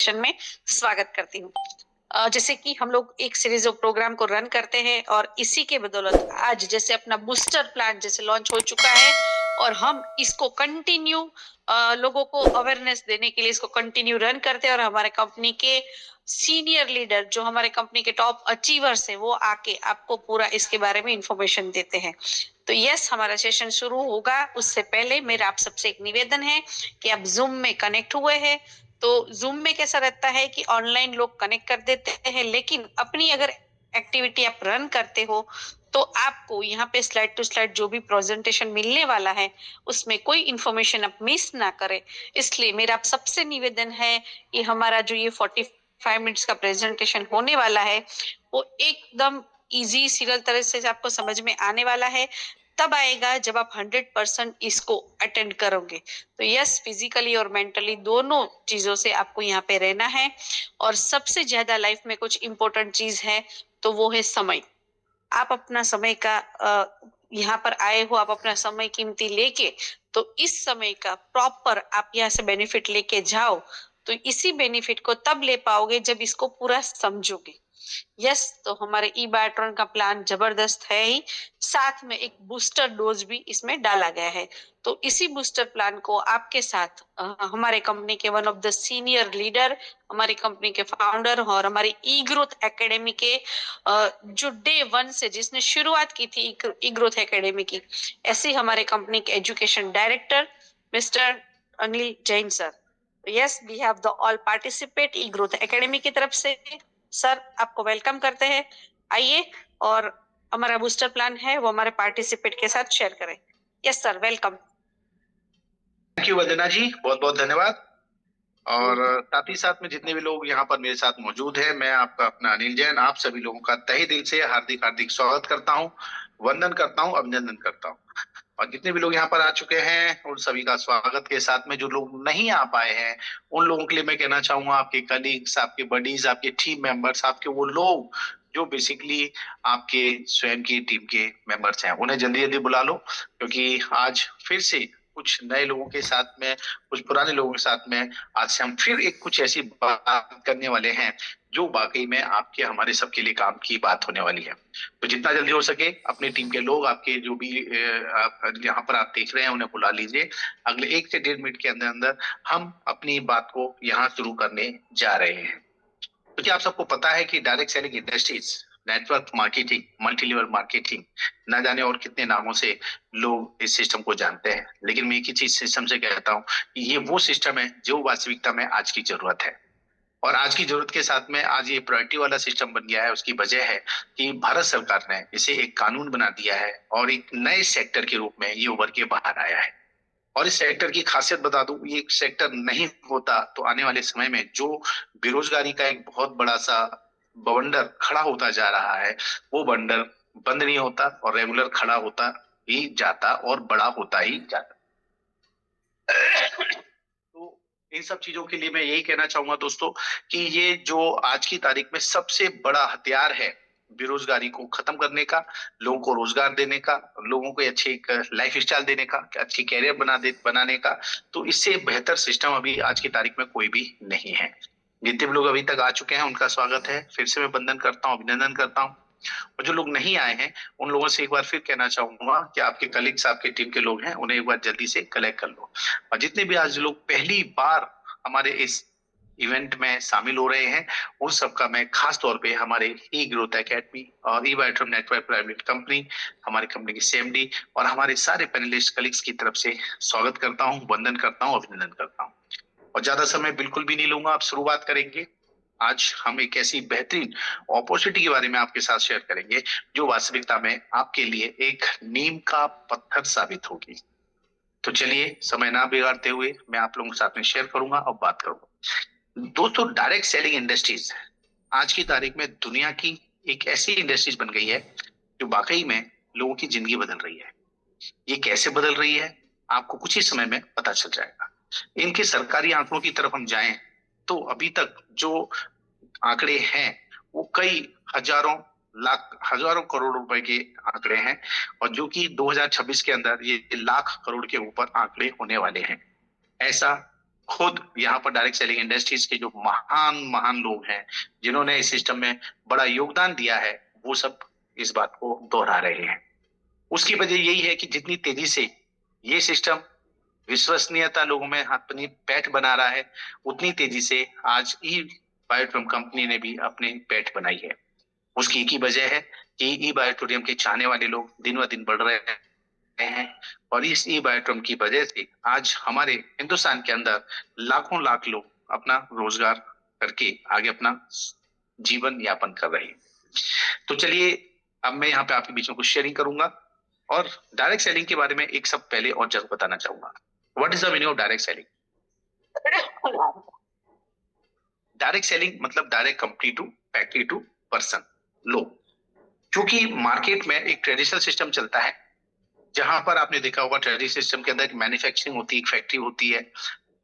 Session में स्वागत करती हूँ। जैसे कि हम लोग एक सीरीज ऑफ प्रोग्राम को रन करते हैं और इसी के बदौलत आज जैसे अपना बूस्टर प्लान जैसे लॉन्च हो चुका है और हम इसको कंटिन्यू लोगों को अवेयरनेस देने के लिए इसको कंटिन्यू रन करते हैं और हमारे कंपनी के सीनियर लीडर जो हमारे कंपनी के टॉप अचीवर्स है वो आके आपको पूरा इसके बारे में इंफॉर्मेशन देते हैं। तो यस, हमारा सेशन शुरू होगा उससे पहले मेरा आप सबसे एक निवेदन है कि आप जूम में कनेक्ट हुए हैं। तो जूम में कैसा रहता है कि ऑनलाइन लोग कनेक्ट कर देते हैं, लेकिन अपनी अगर एक्टिविटी आप रन करते हो तो आपको यहाँ पे स्लाइड टू स्लाइड जो भी प्रेजेंटेशन मिलने वाला है उसमें कोई इंफॉर्मेशन आप मिस ना करें। इसलिए मेरा आप सबसे निवेदन है कि हमारा जो ये 45 मिनट्स का प्रेजेंटेशन होने वाला है वो एकदम इजी सीरियल तरह से आपको समझ में आने वाला है। तब आएगा जब आप 100% इसको अटेंड करोगे। तो यस, फिजिकली और मेंटली दोनों चीजों से आपको यहाँ पे रहना है। और सबसे ज्यादा लाइफ में कुछ इंपॉर्टेंट चीज है तो वो है समय। आप अपना समय का यहाँ पर आए हो, आप अपना समय कीमती लेके तो इस समय का प्रॉपर आप यहाँ से बेनिफिट लेके जाओ। तो इसी बेनिफिट को तब ले पाओगे जब इसको पूरा समझोगे। यस, तो हमारे ई बायोट्रॉन का प्लान जबरदस्त है ही, साथ में एक बूस्टर डोज भी इसमें डाला गया है। तो इसी बूस्टर प्लान को आपके साथ हमारे कंपनी के one of the senior leader, हमारी कंपनी के फाउंडर और हमारी ई ग्रोथ एकेडमी के जो डे वन से जिसने शुरुआत की थी ई ग्रोथ एकेडमी की, ऐसे हमारे कंपनी के education director mister Anil Jain sir. Yes, we have the all participate E growth academy की तरफ से। सर, आपको वेलकम करते हैं। आइए और हमारा बूस्टर प्लान है वो हमारे पार्टिसिपेट के साथ शेयर करें। Yes sir, welcome. Thank you Vandana ji, बहुत बहुत धन्यवाद। और साथ ही साथ में जितने भी लोग यहाँ पर मेरे साथ मौजूद है, मैं आपका अपना अनिल जैन आप सभी लोगों का तहे दिल से हार्दिक हार्दिक स्वागत करता हूँ, वंदन करता हूँ, अभिनंदन करता हूँ। और जितने भी लोग यहाँ पर आ चुके हैं उन सभी का स्वागत के साथ में जो लोग नहीं आ पाए हैं उन लोगों के लिए मैं कहना चाहूंगा, आपके कलीग्स, आपके बडीज, आपके टीम मेंबर्स, आपके वो लोग जो बेसिकली आपके स्वयं की टीम के मेंबर्स हैं, उन्हें जल्दी जल्दी बुला लो, क्योंकि आज फिर से कुछ नए लोगों के साथ में, कुछ पुराने लोगों के साथ में आज से हम फिर एक कुछ ऐसी बात करने वाले हैं जो वाकई में आपके हमारे सबके लिए काम की बात होने वाली है। तो जितना जल्दी हो सके अपनी टीम के लोग, आपके जो भी यहाँ पर आप देख रहे हैं, उन्हें बुला लीजिए। अगले 1 से 1.5 मिनट के अंदर अंदर हम अपनी बात को यहाँ शुरू करने जा रहे हैं। क्योंकि आप सबको पता है कि direct selling industries, network marketing, multi level marketing, न जाने और कितने नामों से लोग इस सिस्टम को जानते हैं, लेकिन मैं एक ही चीज सिस्टम से कहता हूँ कि ये वो सिस्टम है जो वास्तविकता में आज की जरूरत है। और आज की जरूरत के साथ में आज ये प्रायोरिटी वाला सिस्टम बन गया है। उसकी वजह है कि भारत सरकार ने इसे एक कानून बना दिया है और एक नए सेक्टर के रूप में ये उभर के बाहर आया है। और इस सेक्टर की खासियत बता दूं, ये एक सेक्टर नहीं होता तो आने वाले समय में जो बेरोजगारी का एक बहुत बड़ा सा बवंडर खड़ा होता जा रहा है, वो बंडर बंद नहीं होता और रेगुलर खड़ा होता ही जाता और बड़ा होता ही जाता। तो इन सब चीजों के लिए मैं यही कहना चाहूंगा दोस्तों कि ये जो आज की तारीख में सबसे बड़ा हथियार है बेरोजगारी को खत्म करने का, लोगों को रोजगार देने का, लोगों को अच्छी एक लाइफ स्टाइल देने का, अच्छी कैरियर बनाने का, तो इससे बेहतर सिस्टम अभी आज की तारीख में कोई भी नहीं है। जितने भी लोग अभी तक आ चुके हैं उनका स्वागत है, फिर से मैं वंदन करता हूँ, अभिनंदन करता हूँ। और जो लोग नहीं आए हैं उन लोगों से एक बार फिर कहना चाहूंगा कि आपके कलीग्स, आपके टीम के लोग हैं, उन्हें एक बार जल्दी से कलेक्ट कर लो। और जितने भी आज लोग पहली बार हमारे इस इवेंट में शामिल हो रहे हैं उन सबका मैं खास तौर पे हमारे ई ग्रोथ एकेडमी और ई बायोट्रॉन नेटवर्क प्राइवेट कंपनी, हमारी कंपनी की सीएमडी और हमारे सारे पैनलिस्ट कलीग्स की तरफ से स्वागत करता हूँ, वंदन करता हूँ, अभिनंदन करता हूँ। और ज्यादा समय बिल्कुल भी नहीं लूंगा, आप शुरुआत करेंगे। आज हम एक ऐसी बेहतरीन अपॉर्चुनिटी के बारे में आपके साथ शेयर करेंगे जो वास्तविकता में आपके लिए एक नीम का पत्थर साबित होगी। तो चलिए समय ना बिगाड़ते हुए मैं आप लोगों के साथ में शेयर करूंगा और बात करूंगा। दोस्तों, डायरेक्ट सेलिंग इंडस्ट्रीज आज की तारीख में दुनिया की एक ऐसी इंडस्ट्रीज बन गई है जो वाकई में लोगों की जिंदगी बदल रही है। ये कैसे बदल रही है आपको कुछ ही समय में पता चल जाएगा। इनके सरकारी आंकड़ों की तरफ हम जाएं तो अभी तक जो आंकड़े हैं वो कई हजारों लाख, हजारों करोड़ रुपए के आंकड़े हैं, और जो कि 2026 के अंदर ये लाख करोड़ के ऊपर आंकड़े होने वाले हैं। ऐसा खुद यहाँ पर डायरेक्ट सेलिंग इंडस्ट्रीज के जो महान महान लोग हैं, जिन्होंने इस सिस्टम में बड़ा योगदान दिया है, वो सब इस बात को दोहरा रहे हैं। उसकी वजह यही है कि जितनी तेजी से ये सिस्टम विश्वसनीयता लोगों में अपनी पैठ बना रहा है, उतनी तेजी से आज ई बायोटोरियम कंपनी ने भी अपनी पैठ बनाई है। उसकी एक ही वजह है कि ई बायोटोरियम के चाहने वाले लोग दिन ब दिन बढ़ रहे हैं, और इस ई बायोटोरियम की वजह से आज हमारे हिंदुस्तान के अंदर लाखों लाख लोग अपना रोजगार करके आगे अपना जीवन यापन कर रहे हैं। तो चलिए, अब मैं यहाँ पे आपके बीच में कुछ शेयरिंग करूंगा, और डायरेक्ट सेलिंग के बारे में एक सब पहले और जरूर बताना चाहूंगा। What is the meaning of direct selling? Direct selling मतलब direct company to factory to person लोग। क्योंकि मार्केट में एक ट्रेडिशनल सिस्टम चलता है, जहां पर आपने देखा होगा ट्रेडिशनल सिस्टम के अंदर एक मैन्युफैक्चरिंग होती है, एक फैक्ट्री होती है।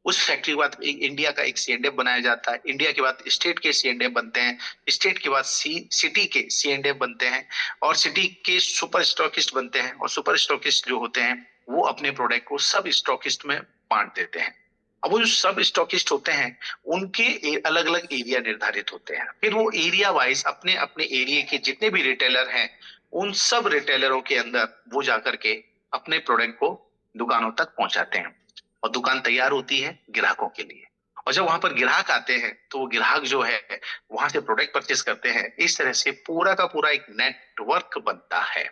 उस फैक्ट्री के बाद इंडिया का एक सीएनडीएफ बनाया जाता है, इंडिया के बाद स्टेट के सीएनडीएफ बनते हैं, स्टेट के बाद सिटी के सीएनडीएफ बनते हैं, और सिटी के सुपर स्टॉकिस्ट बनते हैं, और सुपर स्टॉकिस्ट जो होते हैं वो अपने प्रोडक्ट को सब स्टॉकिस्ट में बांट देते हैं। अब वो जो सब स्टॉकिस्ट होते हैं, उनके अलग अलग एरिया निर्धारित होते हैं। फिर वो एरिया वाइज अपने अपने एरिया के जितने भी रिटेलर हैं, उन सब रिटेलरों के अंदर वो जाकर के अपने प्रोडक्ट को दुकानों तक पहुंचाते हैं, और दुकान तैयार होती है ग्राहकों के लिए। और जब वहां पर ग्राहक आते हैं, तो वो ग्राहक जो है वहां से प्रोडक्ट परचेस करते हैं। इस तरह से पूरा का पूरा एक नेटवर्क बनता है।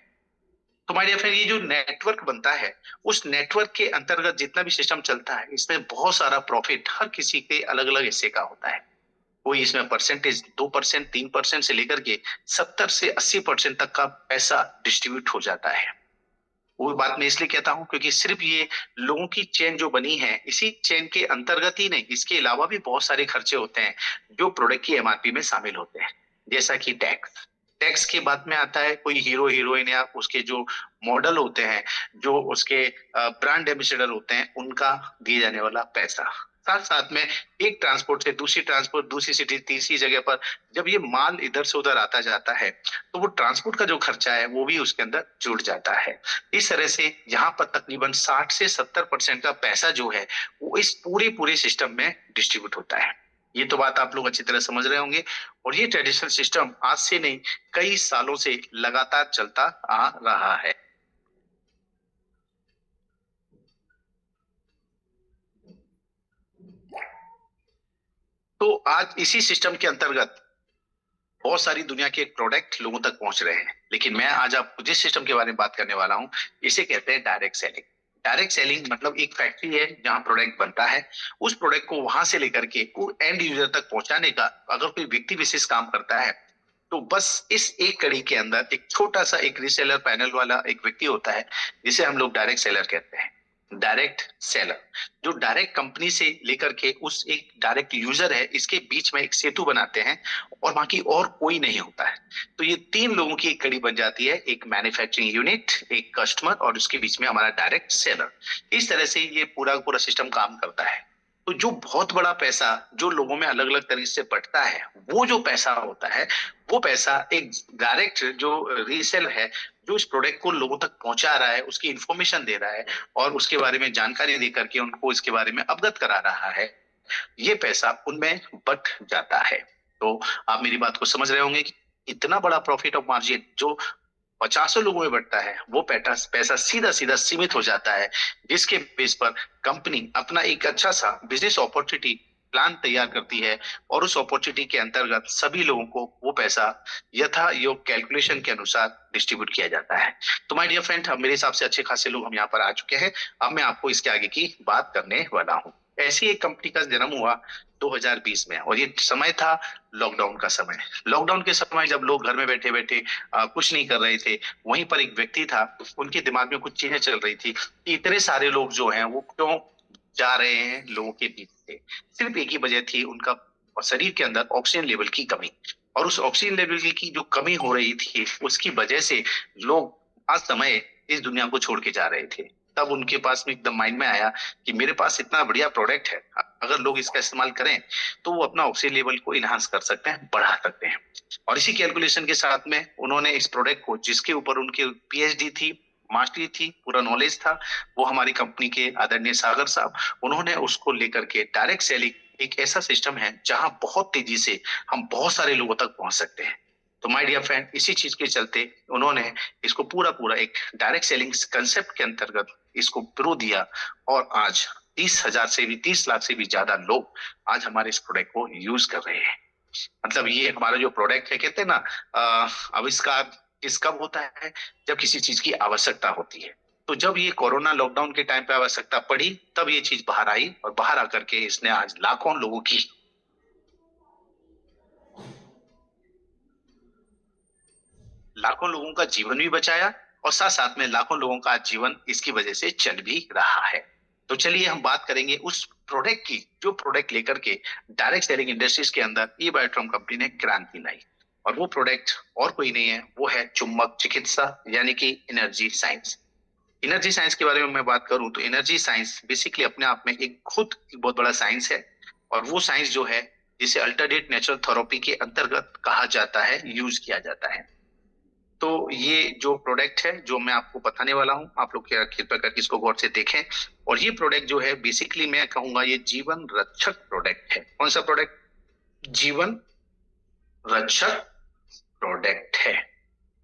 तो माय डियर फ्रेंड, ये जो नेटवर्क बनता है, उस नेटवर्क के अंतर्गत जितना भी सिस्टम चलता है, इसमें बहुत सारा प्रॉफिट हर किसी के अलग अलग हिस्से का होता है। कोई इसमें परसेंटेज 2%, 3% से लेकर के 70 से 80% तक का पैसा डिस्ट्रीब्यूट हो जाता है। वो बात मैं इसलिए कहता हूं क्योंकि सिर्फ ये लोगों की चेन जो बनी है, इसी चेन के अंतर्गत ही नहीं, इसके अलावा भी बहुत सारे खर्चे होते हैं जो प्रोडक्ट की एमआरपी में शामिल होते हैं। जैसा कि टैक्स, टैक्स के बाद में आता है कोई हीरो हीरोइन या उसके जो मॉडल होते हैं, जो उसके ब्रांड एम्बेसडर होते हैं, उनका दिए जाने वाला पैसा। साथ साथ में एक ट्रांसपोर्ट से दूसरी ट्रांसपोर्ट, दूसरी सिटी, तीसरी जगह पर जब ये माल इधर से उधर आता जाता है, तो वो ट्रांसपोर्ट का जो खर्चा है वो भी उसके अंदर जुड़ जाता है। इस तरह से यहाँ पर तकरीबन 60 से 70% का पैसा जो है वो इस पूरे पूरे सिस्टम में डिस्ट्रीब्यूट होता है। ये तो बात आप लोग अच्छी तरह समझ रहे होंगे। और ये ट्रेडिशनल सिस्टम आज से नहीं, कई सालों से लगातार चलता आ रहा है। तो आज इसी सिस्टम के अंतर्गत बहुत सारी दुनिया के प्रोडक्ट लोगों तक पहुंच रहे हैं। लेकिन मैं आज आपको जिस सिस्टम के बारे में बात करने वाला हूं, इसे कहते हैं डायरेक्ट सेलिंग। डायरेक्ट सेलिंग मतलब एक फैक्ट्री है जहां प्रोडक्ट बनता है, उस प्रोडक्ट को वहां से लेकर के वो एंड यूजर तक पहुंचाने का अगर कोई व्यक्ति विशेष काम करता है, तो बस इस एक कड़ी के अंदर एक छोटा सा एक रीसेलर पैनल वाला एक व्यक्ति होता है, जिसे हम लोग डायरेक्ट सेलर कहते हैं। डायरेक्ट सेलर जो डायरेक्ट कंपनी से लेकर के उस एक डायरेक्ट यूजर है, इसके बीच में एक सेतु बनाते हैं, और बाकी और कोई नहीं होता है। तो ये तीन लोगों की एक कड़ी बन जाती है, एक मैन्युफैक्चरिंग यूनिट, एक कस्टमर, और उसके बीच में हमारा डायरेक्ट सेलर। इस तरह से ये पूरा पूरा सिस्टम काम करता है। तो जो बहुत बड़ा पैसा जो लोगों में अलग अलग तरीके से बंटता है, वो जो पैसा होता है, वो पैसा एक डायरेक्ट जो रीसेल है, जो इस प्रोडक्ट को लोगों तक पहुंचा रहा है, उसकी इंफॉर्मेशन दे रहा है, और उसके बारे में जानकारी दे करके उनको इसके बारे में अवगत करा रहा है, ये पैसा उनमें बट जाता है। तो आप मेरी बात को समझ रहे होंगे कि इतना बड़ा प्रॉफिट ऑफ मार्जिन जो 50 लोगों में बढ़ता है, वो पैसा सीधा सीधा सीमित हो जाता है, जिसके बेस पर कंपनी अपना एक अच्छा सा बिजनेस अपॉर्चुनिटी प्लान तैयार करती है, और उस अपॉर्चुनिटी के अंतर्गत सभी लोगों को वो पैसा यथा योग कैलकुलेशन के अनुसार डिस्ट्रीब्यूट किया जाता है। तो माय डियर फ्रेंड, अब मेरे हिसाब से अच्छे खासे लोग हम यहाँ पर आ चुके हैं। अब मैं आपको इसके आगे की बात करने वाला हूँ। ऐसी एक कंपनी का जन्म हुआ 2020 में, और ये समय था लॉकडाउन का समय। लॉकडाउन के समय जब लोग घर में बैठे बैठे कुछ नहीं कर रहे थे, वहीं पर एक व्यक्ति था, उनके दिमाग में कुछ चीजें चल रही थी कि इतने सारे लोग जो हैं वो क्यों जा रहे हैं लोगों के बीच से। सिर्फ एक ही वजह थी, उनका शरीर के अंदर ऑक्सीजन लेवल की कमी। और उस ऑक्सीजन लेवल की जो कमी हो रही थी, उसकी वजह से लोग आज समय इस दुनिया को छोड़ के जा रहे थे। तब उनके पास में एकदम माइंड में आया कि मेरे पास इतना बढ़िया प्रोडक्ट है, अगर लोग इसका इस्तेमाल करें तो वो अपना ऑक्सीजन लेवल को इनहांस कर सकते हैं, बढ़ा सकते हैं। और इसी कैलकुलेशन के साथ में उन्होंने इस प्रोडक्ट को, जिसके ऊपर उनकी पीएचडी थी, मास्टरी थी, पूरा नॉलेज था, वो हमारी कंपनी के आदरणीय सागर साहब, उन्होंने उसको लेकर के डायरेक्ट सेलिंग एक ऐसा सिस्टम है जहां बहुत तेजी से हम बहुत सारे लोगों तक पहुंच सकते हैं। तो माय डियर फ्रेंड, इसी चीज के चलते उन्होंने इसको पूरा पूरा एक डायरेक्ट सेलिंग कंसेप्ट के अंतर्गत इसको प्रो दिया, और आज 30,000 से भी 30 लाख से भी ज्यादा लोग आज हमारे इस प्रोडक्ट को यूज कर रहे हैं। मतलब ये हमारा जो प्रोडक्ट है, कहते हैं ना, आविष्कार किस कब होता है, जब किसी चीज की आवश्यकता होती है। तो जब ये कोरोना लॉकडाउन के टाइम पे आवश्यकता पड़ी, तब ये चीज बाहर आई, और बाहर आकर के इसने आज लाखों लोगों का जीवन भी बचाया, और साथ साथ में लाखों लोगों का जीवन इसकी वजह से चल भी रहा है। तो चलिए हम बात करेंगे उस प्रोडक्ट की, जो प्रोडक्ट लेकर के डायरेक्ट सेलिंग इंडस्ट्रीज के अंदर ई बायोट्रॉन कंपनी ने क्रांति लाई। और वो प्रोडक्ट और कोई नहीं है, वो है चुंबक चिकित्सा, यानी कि एनर्जी साइंस। एनर्जी साइंस के बारे में मैं बात करूं तो एनर्जी साइंस बेसिकली अपने आप में एक खुद एक बहुत बड़ा साइंस है, और वो साइंस जो है, जिसे अल्टरनेट नेचुरल थेरेपी के अंतर्गत कहा जाता है, यूज किया जाता है। तो ये जो प्रोडक्ट है जो मैं आपको बताने वाला हूं, आप लोग कृपया करके इसको गौर से देखें। और ये प्रोडक्ट जो है, बेसिकली मैं कहूंगा ये जीवन रक्षक प्रोडक्ट है। कौन सा प्रोडक्ट? जीवन रक्षक प्रोडक्ट है,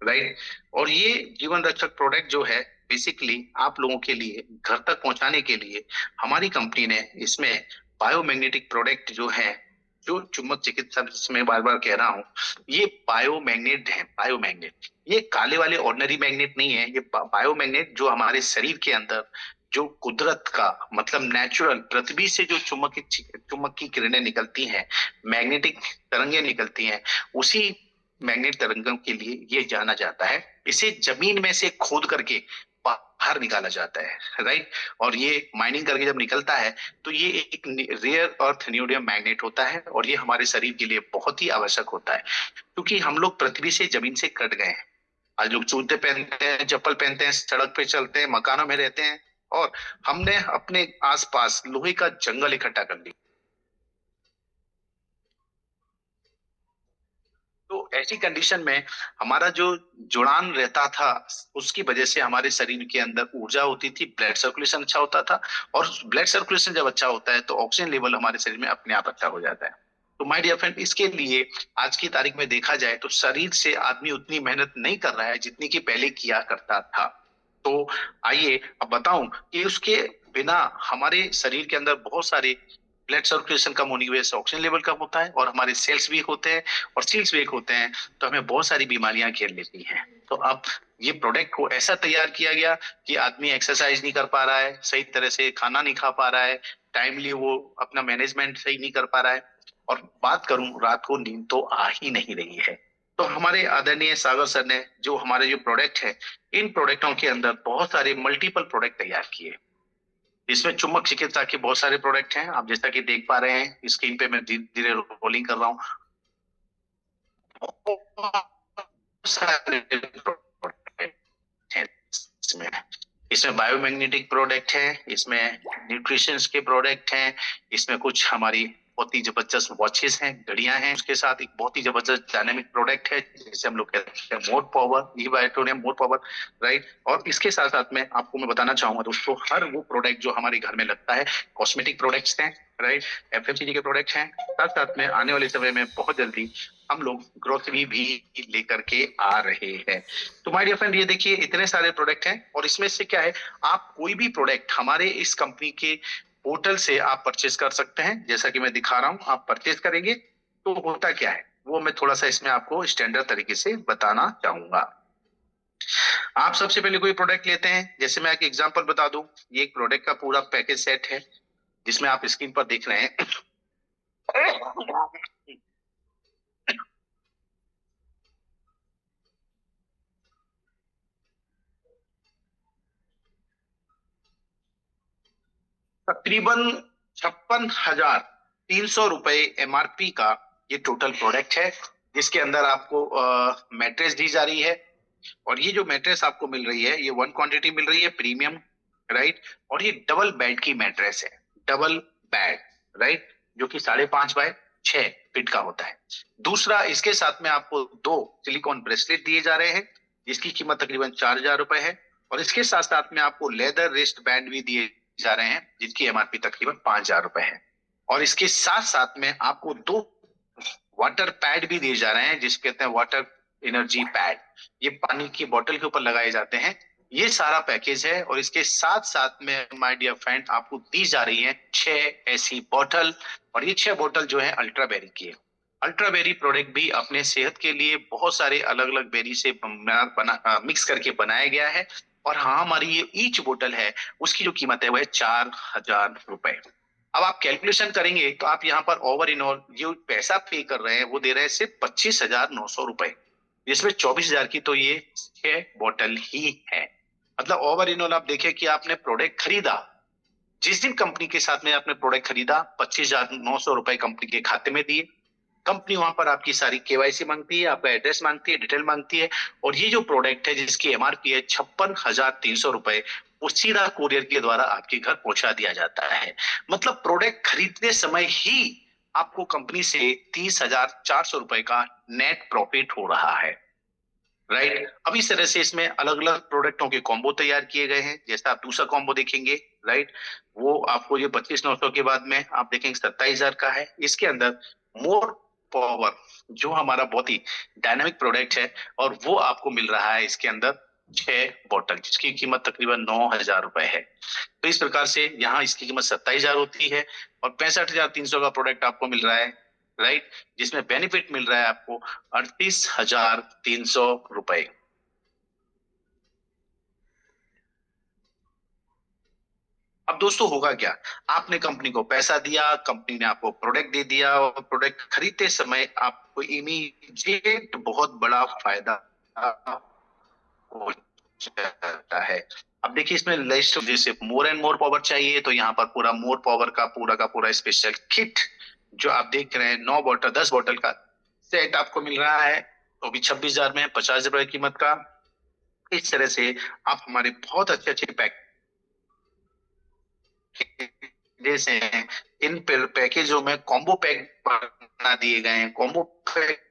राइट। और ये जीवन रक्षक प्रोडक्ट जो है, बेसिकली आप लोगों के लिए घर तक पहुंचाने के लिए हमारी कंपनी ने इसमें बायोमैग्नेटिक प्रोडक्ट जो है, जो चुंबक चिकित्सा, जिसमें बार बार कह रहा हूं, ये बायोमैग्नेट है। बायोमैग्नेट, ये काले वाले ऑर्डिनरी मैग्नेट नहीं है, ये बायोमैग्नेट जो हमारे शरीर के अंदर जो कुदरत का, मतलब नेचुरल पृथ्वी से जो चुंबक की किरणें निकलती हैं, मैग्नेटिक तरंगे निकलती हैं, उसी मैग्नेट तरंगों के लिए ये जाना जाता है। इसे जमीन में से खोद करके बाहर निकाला जाता है, राइट। और ये माइनिंग करके जब निकलता है, तो ये एक रेयर अर्थ न्यूडियम मैग्नेट होता है, और ये हमारे शरीर के लिए बहुत ही आवश्यक होता है, क्योंकि हम लोग पृथ्वी से, जमीन से कट गए हैं। आज लोग जूते पहनते हैं, चप्पल पहनते हैं, सड़क पे चलते हैं, मकानों में रहते हैं, और हमने अपने आसपास लोहे का जंगल इकट्ठा कर लिया। तो ऐसी कंडीशन में हमारा जो जुड़ान रहता था, उसकी वजह से हमारे शरीर के अंदर ऊर्जा होती थी, ब्लड सर्कुलेशन अच्छा होता था, और ब्लड सर्कुलेशन जब अच्छा होता है, तो ऑक्सीजन लेवल हमारे शरीर में अपने आप अच्छा हो जाता है। तो माय डियर फ्रेंड, इसके लिए आज की तारीख में देखा जाए तो शरीर से आदमी उतनी मेहनत नहीं कर रहा है जितनी कि पहले किया करता था। तो आइए अब बताऊं कि उसके बिना हमारे शरीर के अंदर बहुत सारे ब्लड सर्कुलेशन कम होने की वजह से ऑक्सीजन लेवल कम होता है, और हमारे सेल्स वीक होते हैं, और सेल्स वीक होते हैं तो हमें बहुत सारी बीमारियां घेर लेती हैं। तो अब ये प्रोडक्ट को ऐसा तैयार किया गया कि आदमी एक्सरसाइज नहीं कर पा रहा है, सही तरह से खाना नहीं खा पा रहा है, टाइमली वो अपना मैनेजमेंट सही नहीं कर पा रहा है, और बात करूं, रात को नींद तो आ ही नहीं रही है। तो हमारे आदरणीय सागर सर ने जो हमारे जो प्रोडक्ट है, इन प्रोडक्टों के अंदर बहुत सारे मल्टीपल प्रोडक्ट तैयार किए। इसमें चुंबक चिकित्सा के बहुत सारे प्रोडक्ट हैं, आप जैसा कि देख पा रहे हैं स्क्रीन पे, मैं धीरे रोलिंग कर रहा हूँ। सारे प्रोडक्ट हैं इसमें। इसमें बायोमैग्नेटिक प्रोडक्ट है, इसमें न्यूट्रिशन के प्रोडक्ट हैं, इसमें कुछ हमारी बहुत ही जबरदस्त वॉचेस हैं, घड़ियां हैं, उसके साथ एक बहुत ही जबरदस्त डायनेमिक प्रोडक्ट है जिसे हम लोग कहते हैं मोड पावर, ई बायोटोनियम मोड पावर, राइट। और इसके साथ साथ में आपको मैं बताना चाहूंगा दोस्तों, हर वो प्रोडक्ट जो हमारे घर में लगता है, कॉस्मेटिक प्रोडक्ट्स हैं, राइट, एफएमसीजी के प्रोडक्ट्स हैं, साथ साथ में आने वाले समय में बहुत जल्दी हम लोग ग्रोसरी भी लेकर के आ रहे हैं। तो माय डियर फ्रेंड, ये देखिए इतने सारे प्रोडक्ट हैं, और इसमें से क्या है, आप कोई भी प्रोडक्ट हमारे इस कंपनी के पोर्टल से आप परचेज कर सकते हैं। जैसा कि मैं दिखा रहा हूं, आप परचेज करेंगे तो होता क्या है, वो मैं थोड़ा सा इसमें आपको स्टैंडर्ड तरीके से बताना चाहूंगा। आप सबसे पहले कोई प्रोडक्ट लेते हैं, जैसे मैं एक एग्जांपल बता दूं, ये एक प्रोडक्ट का पूरा पैकेज सेट है जिसमें आप स्क्रीन पर देख रहे हैं। तकरीबन 56,300 रुपए एमआरपी का ये टोटल प्रोडक्ट है, जिसके अंदर आपको मैट्रेस दी जा रही है। और ये जो मैट्रेस आपको मिल रही है, ये 1 क्वांटिटी मिल रही है, प्रीमियम, राइट। और ये डबल बेड की मैट्रेस है, डबल बेड, राइट, जो कि 5.5 बाय 6 फीट का होता है। दूसरा, इसके साथ में आपको 2 सिलिकॉन ब्रेसलेट दिए जा रहे हैं, जिसकी कीमत तकरीबन 4,000 रुपए है। और इसके साथ साथ में आपको लेदर रिस्ट बैंड भी दिए जा रहे हैं जिनकी एमआरपी तकरीबन 5,000 रुपए है। और इसके साथ साथ में आपको 2 वाटर पैड भी दिए जा रहे हैं जिसे कहते हैं वाटर एनर्जी पैड। ये पानी की बोतल के ऊपर लगाए जाते हैं। ये सारा पैकेज है और इसके साथ साथ में माय डियर फ्रेंड आपको दी जा रही है 6 ऐसी बोतल। और ये 6 बोतल जो है अल्ट्रा बेरी की है। अल्ट्रा बेरी प्रोडक्ट भी अपने सेहत के लिए बहुत सारे अलग अलग बेरी से मिक्स करके बनाया गया है। और हाँ, हमारी ये ईच बोतल है उसकी जो कीमत है वह 4,000 रुपए। अब आप कैलकुलेशन करेंगे तो आप यहाँ पर ओवर इन ऑल जो पैसा पे कर रहे हैं वो दे रहे हैं सिर्फ 25,900 रुपए, जिसमें 24,000 की तो ये 6 बोतल ही है। मतलब ओवर इन ऑल आप देखें कि आपने प्रोडक्ट खरीदा, जिस दिन कंपनी के साथ में आपने प्रोडक्ट खरीदा 25,900 रुपए कंपनी के खाते में दिए। कंपनी वहां पर आपकी सारी केवाईसी मांगती है, आपका एड्रेस मांगती है, डिटेल मांगती है। और ये जो प्रोडक्ट है जिसकी एमआरपी है 56,300 रुपए, वो सीधा कुरियर के द्वारा आपके घर पहुंचा दिया जाता है। मतलब प्रोडक्ट खरीदते समय ही आपको कंपनी से 30,400 रुपए का नेट प्रॉफिट हो रहा है। राइट। अब इस तरह से इसमें अलग अलग प्रोडक्टों के कॉम्बो तैयार किए गए हैं। जैसा आप दूसरा कॉम्बो देखेंगे, राइट, वो आपको ये 25,900 के बाद में आप देखेंगे 27,000 का है। इसके अंदर मोर पावर जो हमारा बहुत ही डायनामिक प्रोडक्ट है और वो आपको मिल रहा है इसके अंदर 6 बोतल जिसकी कीमत तकरीबन 9,000 रुपए है। तो इस प्रकार से यहाँ इसकी कीमत 27,000 होती है और 65,300 का प्रोडक्ट आपको मिल रहा है, राइट, जिसमें बेनिफिट मिल रहा है आपको 38,300 रुपए। अब दोस्तों होगा क्या, आपने कंपनी को पैसा दिया, कंपनी ने आपको प्रोडक्ट दे दिया और प्रोडक्ट खरीदते समय आपको इमीडिएट बहुत बड़ा फायदा हो जाता है। अब देखिए इसमें लिस्ट जैसे मोर एंड मोर पावर चाहिए तो यहाँ पर पूरा मोर पावर का पूरा स्पेशल किट जो आप देख रहे हैं 9 बोतल 10 बोतल का सेट आपको मिल रहा है, तो भी 26,000 में 50 रुपए कीमत का। इस तरह से आप हमारे बहुत अच्छे अच्छे पैकेज हैं, इन पैकेजों में कॉम्बो पैक बना दिए गए हैं, कॉम्बो पैक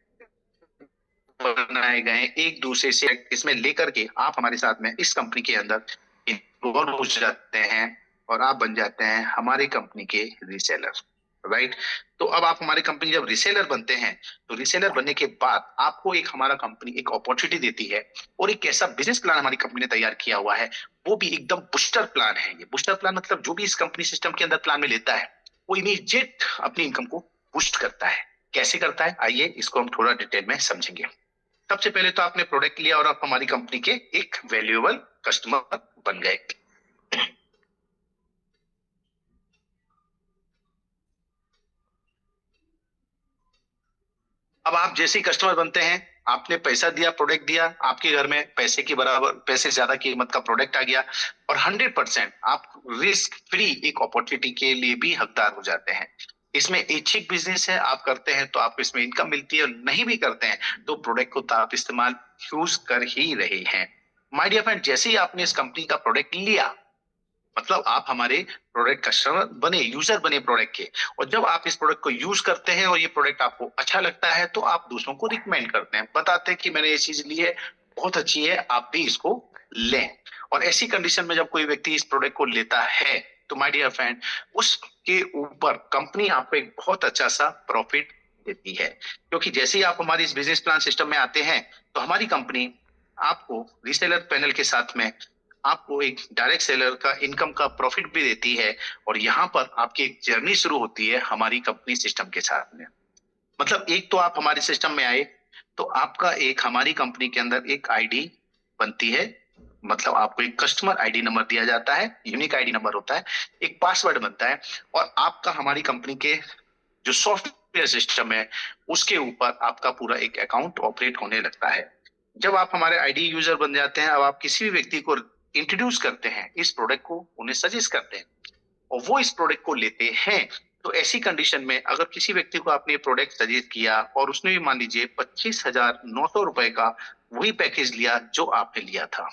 बनाए गए हैं एक दूसरे से इसमें लेकर के आप हमारे साथ में इस कंपनी के अंदर इन्वॉल्व हो जाते हैं और आप बन जाते हैं हमारी कंपनी के रीसेलर, राइट। तो अब आप हमारी कंपनी जब रीसेलर बनते हैं तो रीसेलर बनने के बाद आपको एक हमारा कंपनी एक अपॉर्चुनिटी देती है और एक ऐसा बिजनेस प्लान हमारी कंपनी ने तैयार किया हुआ है, वो भी एकदम बूस्टर प्लान है। ये बूस्टर प्लान मतलब जो भी इस कंपनी सिस्टम के अंदर प्लान में लेता है वो इमीडिएट अपनी इनकम को बूस्ट करता है। कैसे करता है, आइए इसको हम थोड़ा डिटेल में समझेंगे। सबसे पहले तो आपने प्रोडक्ट लिया और आप हमारी कंपनी के एक वैल्यूएबल कस्टमर बन गए। अब आप जैसे ही कस्टमर बनते हैं, आपने पैसा दिया, प्रोडक्ट दिया, आपके घर में पैसे के बराबर पैसे से ज्यादा कीमत का प्रोडक्ट आ गया और 100% आप रिस्क फ्री एक अपॉर्चुनिटी के लिए भी हकदार हो जाते हैं। इसमें ऐच्छिक बिजनेस है, आप करते हैं तो आपको इसमें इनकम मिलती है और नहीं भी करते हैं तो प्रोडक्ट को तो आप इस्तेमाल यूज कर ही रहे हैं। माय डियर फ्रेंड, जैसे ही आपने इस कंपनी का प्रोडक्ट लिया मतलब आप हमारे प्रोडक्ट कस्टमर बने, यूजर बने प्रोडक्ट के, और जब आप इस प्रोडक्ट को यूज करते हैं और ये प्रोडक्ट आपको अच्छा लगता है तो आप दूसरों को रिकमेंड करते हैं, बताते हैं कि मैंने ये चीज ली है, बहुत अच्छी है, आप भी इसको लें। और ऐसी कंडीशन में जब कोई व्यक्ति इस प्रोडक्ट को लेता है तो माय डियर फ्रेंड उसके ऊपर कंपनी आपको एक बहुत अच्छा सा प्रॉफिट देती है, क्योंकि जैसे ही आप हमारी इस बिजनेस प्लान सिस्टम में आते हैं तो हमारी कंपनी आपको रीसेलर पैनल के साथ में आपको एक डायरेक्ट सेलर का इनकम का प्रॉफिट भी देती है और यहाँ पर आपकी एक जर्नी शुरू होती है हमारी कंपनी सिस्टम के साथ में। मतलब एक तो आप हमारे सिस्टम में आए तो आपका एक हमारी कंपनी के अंदर एक आईडी बनती है, मतलब आपको एक कस्टमर आईडी नंबर दिया जाता है, यूनिक आईडी नंबर होता है, एक पासवर्ड बनता है और आपका हमारी कंपनी के जो सॉफ्टवेयर सिस्टम है उसके ऊपर आपका पूरा एक अकाउंट ऑपरेट होने लगता है। जब आप हमारे आईडी यूजर बन जाते हैं, अब आप किसी भी व्यक्ति को इंट्रोड्यूस करते हैं इस प्रोडक्ट को, उन्हें सजेस्ट करते हैं और वो इस प्रोडक्ट को लेते हैं, तो ऐसी कंडीशन में अगर किसी व्यक्ति को आपने प्रोडक्ट सजेस्ट किया और उसने भी मान लीजिए 25,900 रुपए का वही पैकेज लिया जो आपने लिया था,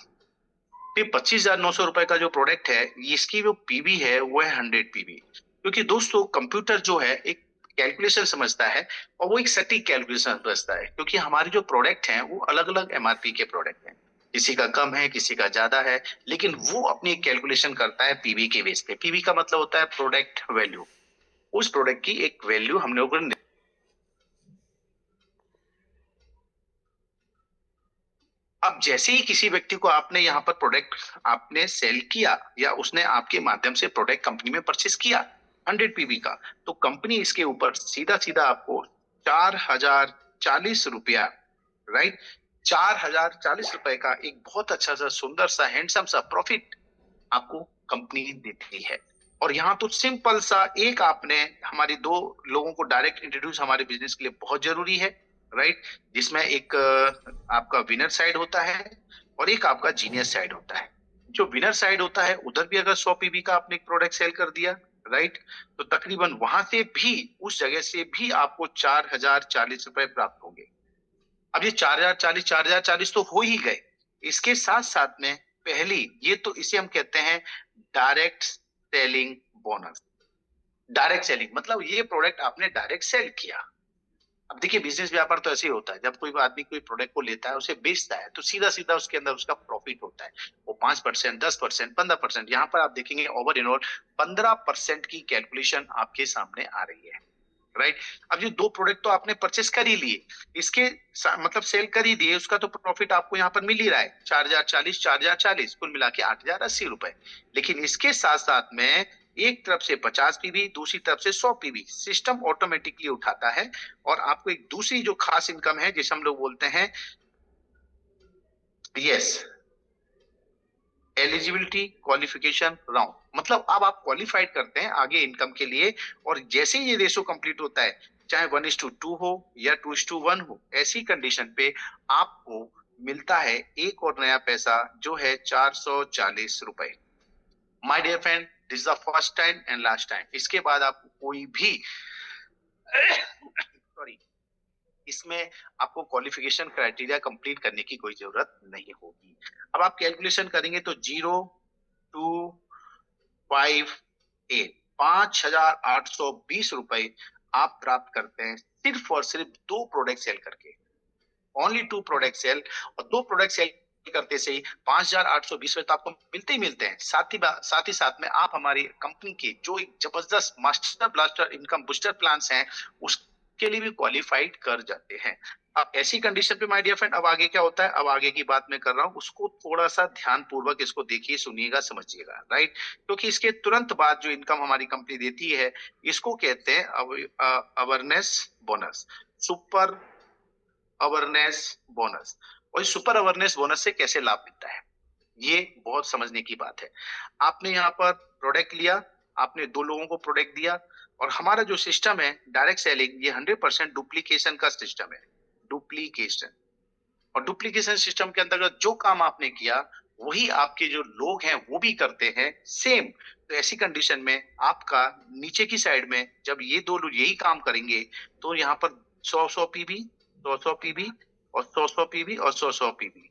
फिर 25,900 रुपए का जो प्रोडक्ट है इसकी जो पीवी है वो है 100 पीवी, क्योंकि दोस्तों कंप्यूटर जो है एक कैलकुलेशन समझता है और वो एक सटीक कैलकुलेशन समझता है, क्योंकि हमारे जो प्रोडक्ट हैं वो अलग अलग एमआरपी के प्रोडक्ट हैं। किसी का कम है, किसी का ज्यादा है, लेकिन वो अपनी कैलकुलेशन करता है पीवी के बेस पे। पीवी का मतलब होता है प्रोडक्ट वैल्यू। उस प्रोडक्ट की एक वैल्यू हम लोगों को, अब जैसे ही किसी व्यक्ति को आपने यहाँ पर प्रोडक्ट आपने सेल किया या उसने आपके माध्यम से प्रोडक्ट कंपनी में परचेस किया 100 पीवी का, तो कंपनी इसके ऊपर सीधा सीधा आपको 4040 रुपया, राइट, 4040 रुपए का एक बहुत अच्छा सा सुंदर सा हैंडसम सा प्रॉफिट आपको कंपनी देती है। और यहाँ तो सिंपल सा एक आपने हमारी दो लोगों को डायरेक्ट इंट्रोड्यूस हमारे बिजनेस के लिए बहुत जरूरी है, राइट, जिसमें एक आपका विनर साइड होता है और एक आपका जीनियस साइड होता है। जो विनर साइड होता है उधर भी अगर 100 पीवी का आपने एक प्रोडक्ट सेल कर दिया, राइट, तो तकरीबन वहां से भी उस जगह से भी आपको 4040 रुपए प्राप्त होंगे। अब ये 4040 तो हो ही गए, इसके साथ साथ में पहली ये तो इसे हम कहते हैं direct selling bonus. Direct selling मतलब ये प्रोडक्ट आपने डायरेक्ट सेल किया। अब देखिए बिजनेस व्यापार तो ऐसे ही होता है, जब कोई आदमी कोई प्रोडक्ट को लेता है उसे बेचता है तो सीधा सीधा उसके अंदर उसका प्रॉफिट होता है, वो 5%, 10%, 15%। यहाँ पर आप देखेंगे ओवर एंड ऑल 15% की कैलकुलेशन आपके सामने आ रही है, राइट। अब ये दो प्रोडक्ट तो आपने परचेस कर ही लिए, इसके मतलब सेल कर ही दिए, उसका तो प्रॉफिट आपको यहाँ पर मिल ही रहा है 4040 कुल मिला के 8080 रुपए। लेकिन इसके साथ साथ में एक तरफ से 50 पीवी, दूसरी तरफ से 100 पीवी सिस्टम ऑटोमेटिकली उठाता है और आपको एक दूसरी जो खास इनकम है जिसे हम लोग बोलते हैं यस एलिजिबिलिटी क्वालिफिकेशन राउंड, मतलब अब आप क्वालिफाइड करते हैं आगे इनकम के लिए। और जैसे ही ये रेशो कंप्लीट होता है, चाहे 1:2 हो या 2:1 हो, ऐसी कंडीशन पे आपको मिलता है एक और नया पैसा जो है 440 रुपए। My dear friend, this is the first time and last time. इसके बाद आपको कोई भी सॉरी इसमें आपको क्वालिफिकेशन क्राइटेरिया कंप्लीट करने की कोई जरूरत नहीं होगी। अब आप कैलकुलेशन करेंगे तो 0258 5820 रुपए आप प्राप्त करते हैं सिर्फ और सिर्फ दो प्रोडक्ट सेल करके। ओनली टू प्रोडक्ट सेल, और दो प्रोडक्ट सेल करते से ही 5820 में तो आपको मिलते ही मिलते हैं। साथ ही साथ में आप हमारी कंपनी के जो एक जबरदस्त master blaster income booster plans हैं उसके लिए भी क्वालिफाइड कर जाते हैं। अब ऐसी कंडीशन पे माय डियर फ्रेंड अब आगे क्या होता है, अब आगे की बात मैं कर रहा हूँ उसको थोड़ा सा ध्यान पूर्वक इसको देखिए, सुनिएगा, समझिएगा, राइट। क्योंकि इसके तुरंत बाद जो इनकम हमारी कंपनी देती है इसको कहते हैं awareness bonus, super awareness bonus. और इस सुपर अवेयरनेस बोनस से कैसे लाभ मिलता है ये बहुत समझने की बात है। आपने यहाँ पर प्रोडक्ट लिया, आपने दो लोगों को प्रोडक्ट दिया, और हमारा जो सिस्टम है डायरेक्ट सेलिंग ये 100% डुप्लीकेशन का सिस्टम है। डुप्लीकेशन, और डुप्लीकेशन सिस्टम के अंतर्गत जो काम आपने किया वही आपके जो लोग हैं वो भी करते हैं सेम। तो ऐसी कंडीशन में आपका नीचे की साइड में जब ये दो लोग यही काम करेंगे तो यहाँ पर 100 पीवी, 100 पीवी और 100 पीवी और 100 पीवी,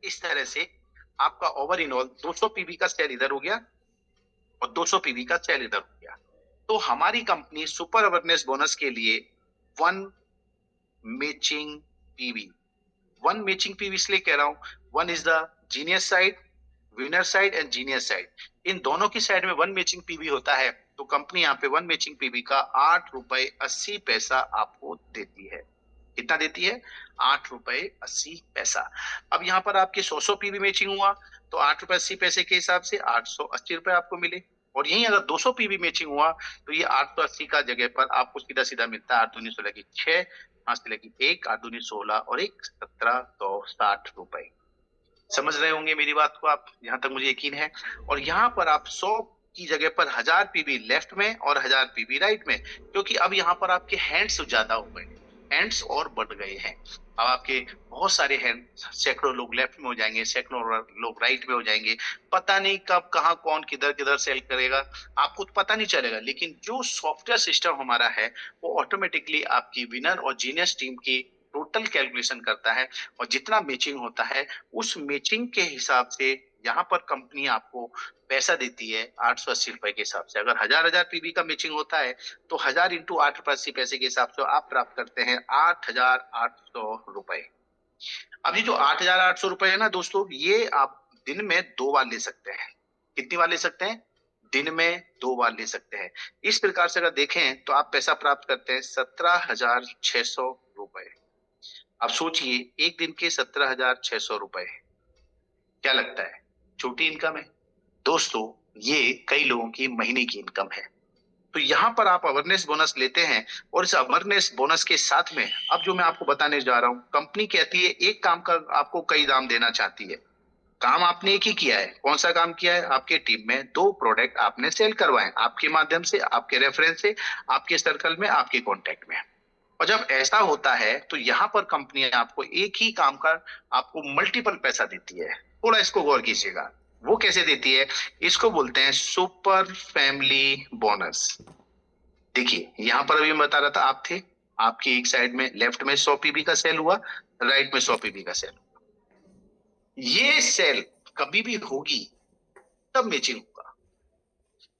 इस तरह से आपका ओवर इन ऑल 200 पीवी का सेल इधर हो गया और 200 पीवी का सेल इधर हो गया। तो हमारी कंपनी सुपर अवेयरनेस बोनस के लिए one matching PV, one matching PV इसलिए कह रहा हूं, one is the genius side, winner side and genius side, इन दोनों की साइड में वन मैचिंग पीवी होता है। तो कंपनी यहाँ पे वन मैचिंग पीवी का 8 रुपए 80 पैसा आपको देती है। कितना देती है? 8 रुपए 80 पैसा। अब यहाँ पर आपके 100 पीवी मैचिंग हुआ तो 8 रुपए 80 पैसे के हिसाब से 880 रुपए आपको मिले। और यहीं अगर 200 पीवी मैचिंग हुआ तो ये 880 का जगह पर आपको सीधा सीधा मिलता है 8 दूनी 16 की 6, 5 लगी 1, 8 दूनी 16 और 1 1760 रुपए। समझ रहे होंगे मेरी बात को आप, यहाँ तक मुझे यकीन है। और यहाँ पर आप 100 की जगह पर 1000 पीवी लेफ्ट में और 1000 पीवी राइट में, क्योंकि अब यहाँ पर आपके हैंड्स ज्यादा हो गए, हैंड्स और बढ़ गए हैं। अब आपके बहुत सारे हैंड, सैकड़ों लोग लेफ्ट में हो जाएंगे, सैकड़ों लोग राइट में हो जाएंगे। पता नहीं कब कहाँ कौन किधर किधर सेल करेगा आपको तो पता नहीं चलेगा, लेकिन जो सॉफ्टवेयर सिस्टम हमारा है वो ऑटोमेटिकली आपकी विनर और जीनियस टीम की टोटल कैलकुलेशन करता है, और जितना मैचिंग होता है उस मैचिंग के हिसाब से यहाँ पर कंपनी आपको पैसा देती है 880 रुपए के हिसाब से। अगर 1000 पीवी का मैचिंग होता है तो 1000 इंटू 880 पैसे के हिसाब से आप प्राप्त करते हैं 8800 रुपए। अब ये जो 8800 रुपए है ना दोस्तों, ये आप दिन में 2 बार ले सकते हैं। कितनी बार ले सकते हैं? दिन में 2 बार ले सकते हैं। इस प्रकार से अगर देखें तो आप पैसा प्राप्त करते हैं 17,600 रुपए। अब सोचिए, एक दिन के 17,600 रुपए, क्या लगता है छोटी इनकम है? दोस्तों, ये कई लोगों की महीने की इनकम है। तो यहाँ पर आप अवेयरनेस बोनस लेते हैं और इस अवेयरनेस बोनस के साथ में अब जो मैं आपको बताने जा रहा हूँ, कंपनी कहती है एक काम का आपको कई दाम देना चाहती है। काम आपने एक ही किया है। कौन सा काम किया है? आपके टीम में 2 प्रोडक्ट आपने सेल करवाए, आपके माध्यम से, आपके रेफरेंस से, आपके सर्कल में, आपके कॉन्टेक्ट में। और जब ऐसा होता है तो यहाँ पर कंपनी आपको एक ही काम का आपको मल्टीपल पैसा देती है। थोड़ा इसको गौर कीजिएगा। वो कैसे देती है? इसको बोलते हैं सुपर फैमिली बोनस। देखिए, यहाँ पर अभी मैं बता रहा था, आप थे, आपकी एक साइड में लेफ्ट में 100 पीबी का सेल हुआ, राइट में 100 पीबी का सेल। ये सेल कभी भी होगी तब मैचिंग होगा।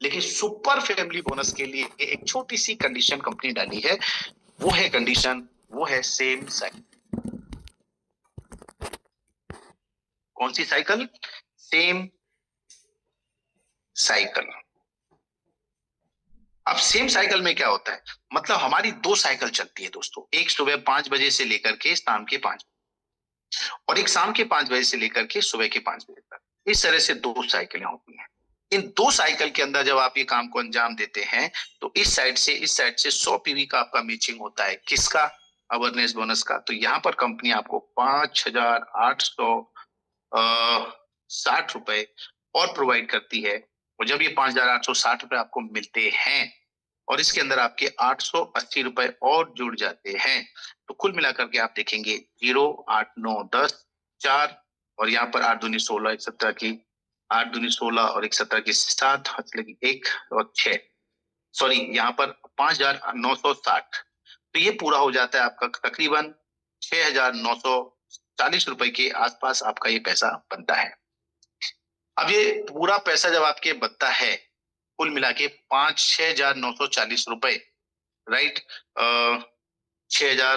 लेकिन सुपर फैमिली बोनस के लिए एक छोटी सी कंडीशन कंपनी डाली है। वो है कंडीशन, वो है सेम साइकिल। कौन सी साइकिल? Same cycle. अब सेम साइकिल में क्या होता है? मतलब हमारी 2 साइकिल चलती है दोस्तों, एक सुबह 5 बजे से लेकर के शाम के 5 और एक शाम के 5 बजे से लेकर के सुबह के 5 बजे तक। इस तरह से 2 साइकिलें होती हैं। इन 2 साइकिल के अंदर जब आप ये काम को अंजाम देते हैं तो इस साइड से 100 पीवी का आपका मैचिंग होता है। किसका? अवेयरनेस बोनस का। तो यहाँ पर कंपनी आपको 5,860 रुपए और प्रोवाइड करती है। और जब ये 5,860 रुपए आपको मिलते हैं और इसके अंदर आपके 880 रुपए और जुड़ जाते हैं, तो कुल मिलाकर के आप देखेंगे 0, 8, 9, 10, 4 और यहाँ पर 8 दूनी 16, 1 17 की 8 दूनी 16 और 1 17 की 7, 1 और 6, सॉरी यहाँ पर 5,960। तो ये पूरा हो जाता है आपका तकरीबन 6,940 रुपए के आसपास आपका ये पैसा बनता है। अब ये पूरा पैसा जब आपके बनता है कुल मिला के 6,940 रुपए, राइट, 6,000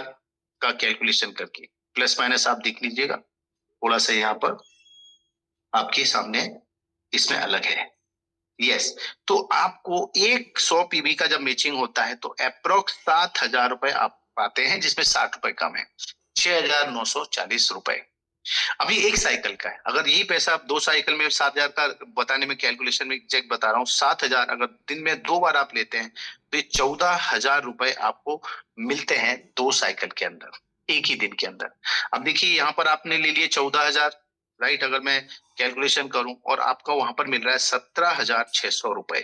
का कैलकुलेशन करके प्लस माइनस आप देख लीजिएगा, थोड़ा सा यहाँ पर आपके सामने इसमें अलग है। यस, तो आपको एक 100 पीबी का जब मैचिंग होता है तो अप्रोक्स 7,000 रुपए आप पाते हैं, जिसमें 60 रुपए कम है, 6,940 रुपए। अभी एक साइकिल का है। अगर यही पैसा आप 2 साइकिल में 7,000 का बताने में कैलकुलेशन में एग्जैक्ट बता रहा हूँ, 7,000 अगर दिन में 2 बार आप लेते हैं तो ये 14,000 रुपए आपको मिलते हैं 2 साइकिल के अंदर, एक ही दिन के अंदर। अब देखिए यहाँ पर आपने ले लिए 14,000, राइट, अगर मैं कैलकुलेशन करूं और आपका वहां पर मिल रहा है 17,600 रुपए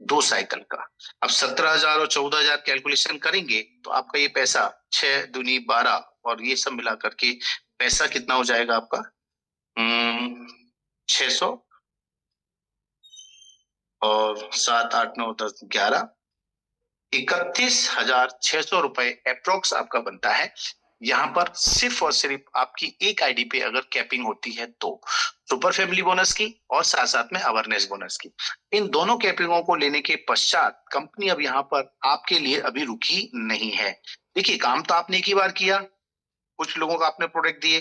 2 साइकिल का। अब 17,000 और 14,000 कैलकुलेशन करेंगे तो आपका ये पैसा 6 दूनी 12 और ये सब मिला करके पैसा कितना हो जाएगा आपका? 600 और 7, 8, 9, 10, 11, 31,600 रुपए अप्रोक्स आपका बनता है। यहाँ पर सिर्फ और सिर्फ आपकी एक आईडी पे अगर कैपिंग होती है तो सुपर फैमिली बोनस की और साथ साथ में अवेयरनेस बोनस की। इन दोनों कैपिंगों को लेने के पश्चात कंपनी अब यहाँ पर आपके लिए अभी रुकी नहीं है। देखिए, काम तो आपने एक ही बार किया, कुछ लोगों को आपने प्रोडक्ट दिए,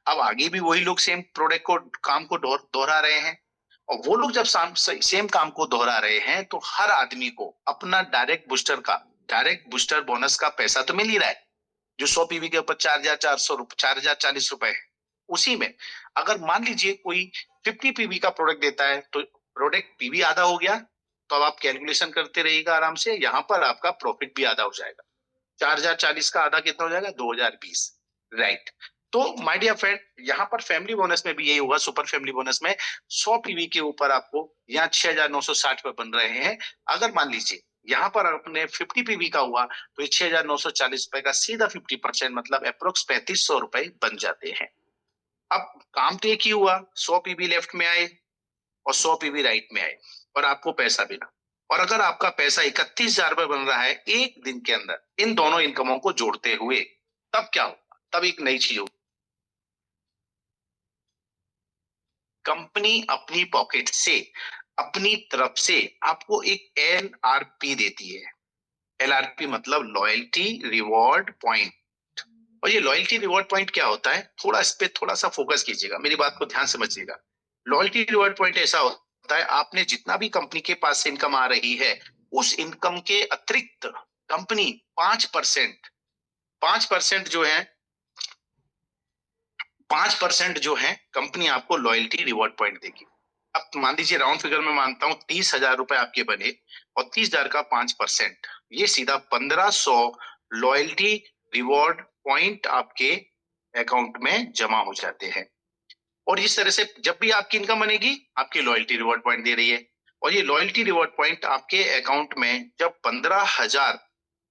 अब आगे भी वही लोग सेम प्रोडक्ट को काम को दोहरा रहे हैं। और वो लोग जब सेम काम को दोहरा रहे हैं तो हर आदमी को अपना डायरेक्ट बूस्टर बोनस का पैसा तो मिल ही रहा है, जो 100 पीवी के ऊपर 4,040 रुपए है। उसी में अगर मान लीजिए कोई 50 पीवी का प्रोडक्ट देता है तो प्रोडक्ट पीवी आधा हो गया, तो अब आप कैलकुलेशन करते रहिएगा आराम से, यहाँ पर आपका प्रॉफिट भी आधा हो जाएगा। 4,040 का आधा कितना हो जाएगा? 2,020, राइट। तो माय डियर फ्रेंड, यहाँ पर फैमिली बोनस में भी यही होगा। सुपर फैमिली बोनस में 100 पीवी के ऊपर आपको यहाँ 6,960 पे बन रहे हैं। अगर मान लीजिए यहाँ पर अपने 50 पीवी का हुआ तो ये 6,940 रुपए का सीधा 50% मतलब अप्रोक्स 3,500 रुपए बन जाते हैं। अब काम तो एक ही हुआ, 100 पीवी लेफ्ट में आए और 100 पीवी राइट में आए और आपको पैसा मिला। और अगर आपका पैसा 31,000 रुपए बन रहा है एक दिन के अंदर इन दोनों इनकमों को जोड़ते हुए, तब क्या होगा? तब एक नई चीज होगी। कंपनी अपनी पॉकेट से, अपनी तरफ से आपको एक LRP देती है। LRP मतलब लॉयल्टी रिवॉर्ड पॉइंट। और ये लॉयल्टी रिवॉर्ड पॉइंट क्या होता है, थोड़ा इस पे थोड़ा सा फोकस कीजिएगा, मेरी बात को ध्यान समझिएगा। लॉयल्टी रिवॉर्ड पॉइंट ऐसा होता है, आपने जितना भी कंपनी के पास से इनकम आ रही है, उस इनकम के अतिरिक्त कंपनी 5% 5% जो है 5% जो है कंपनी आपको लॉयल्टी रिवॉर्ड पॉइंट देगी। अब मान लीजिए राउंड फिगर में मानता हूं 30,000 रुपए आपके बने और 30,000 का 5%, ये सीधा 1,500 लॉयल्टी रिवॉर्ड पॉइंट आपके अकाउंट में जमा हो जाते हैं। और इस तरह से जब भी आपकी इनकम बनेगी, आपकी लॉयल्टी रिवॉर्ड पॉइंट दे रही है। और ये लॉयल्टी रिवॉर्ड पॉइंट आपके अकाउंट में जब 15,000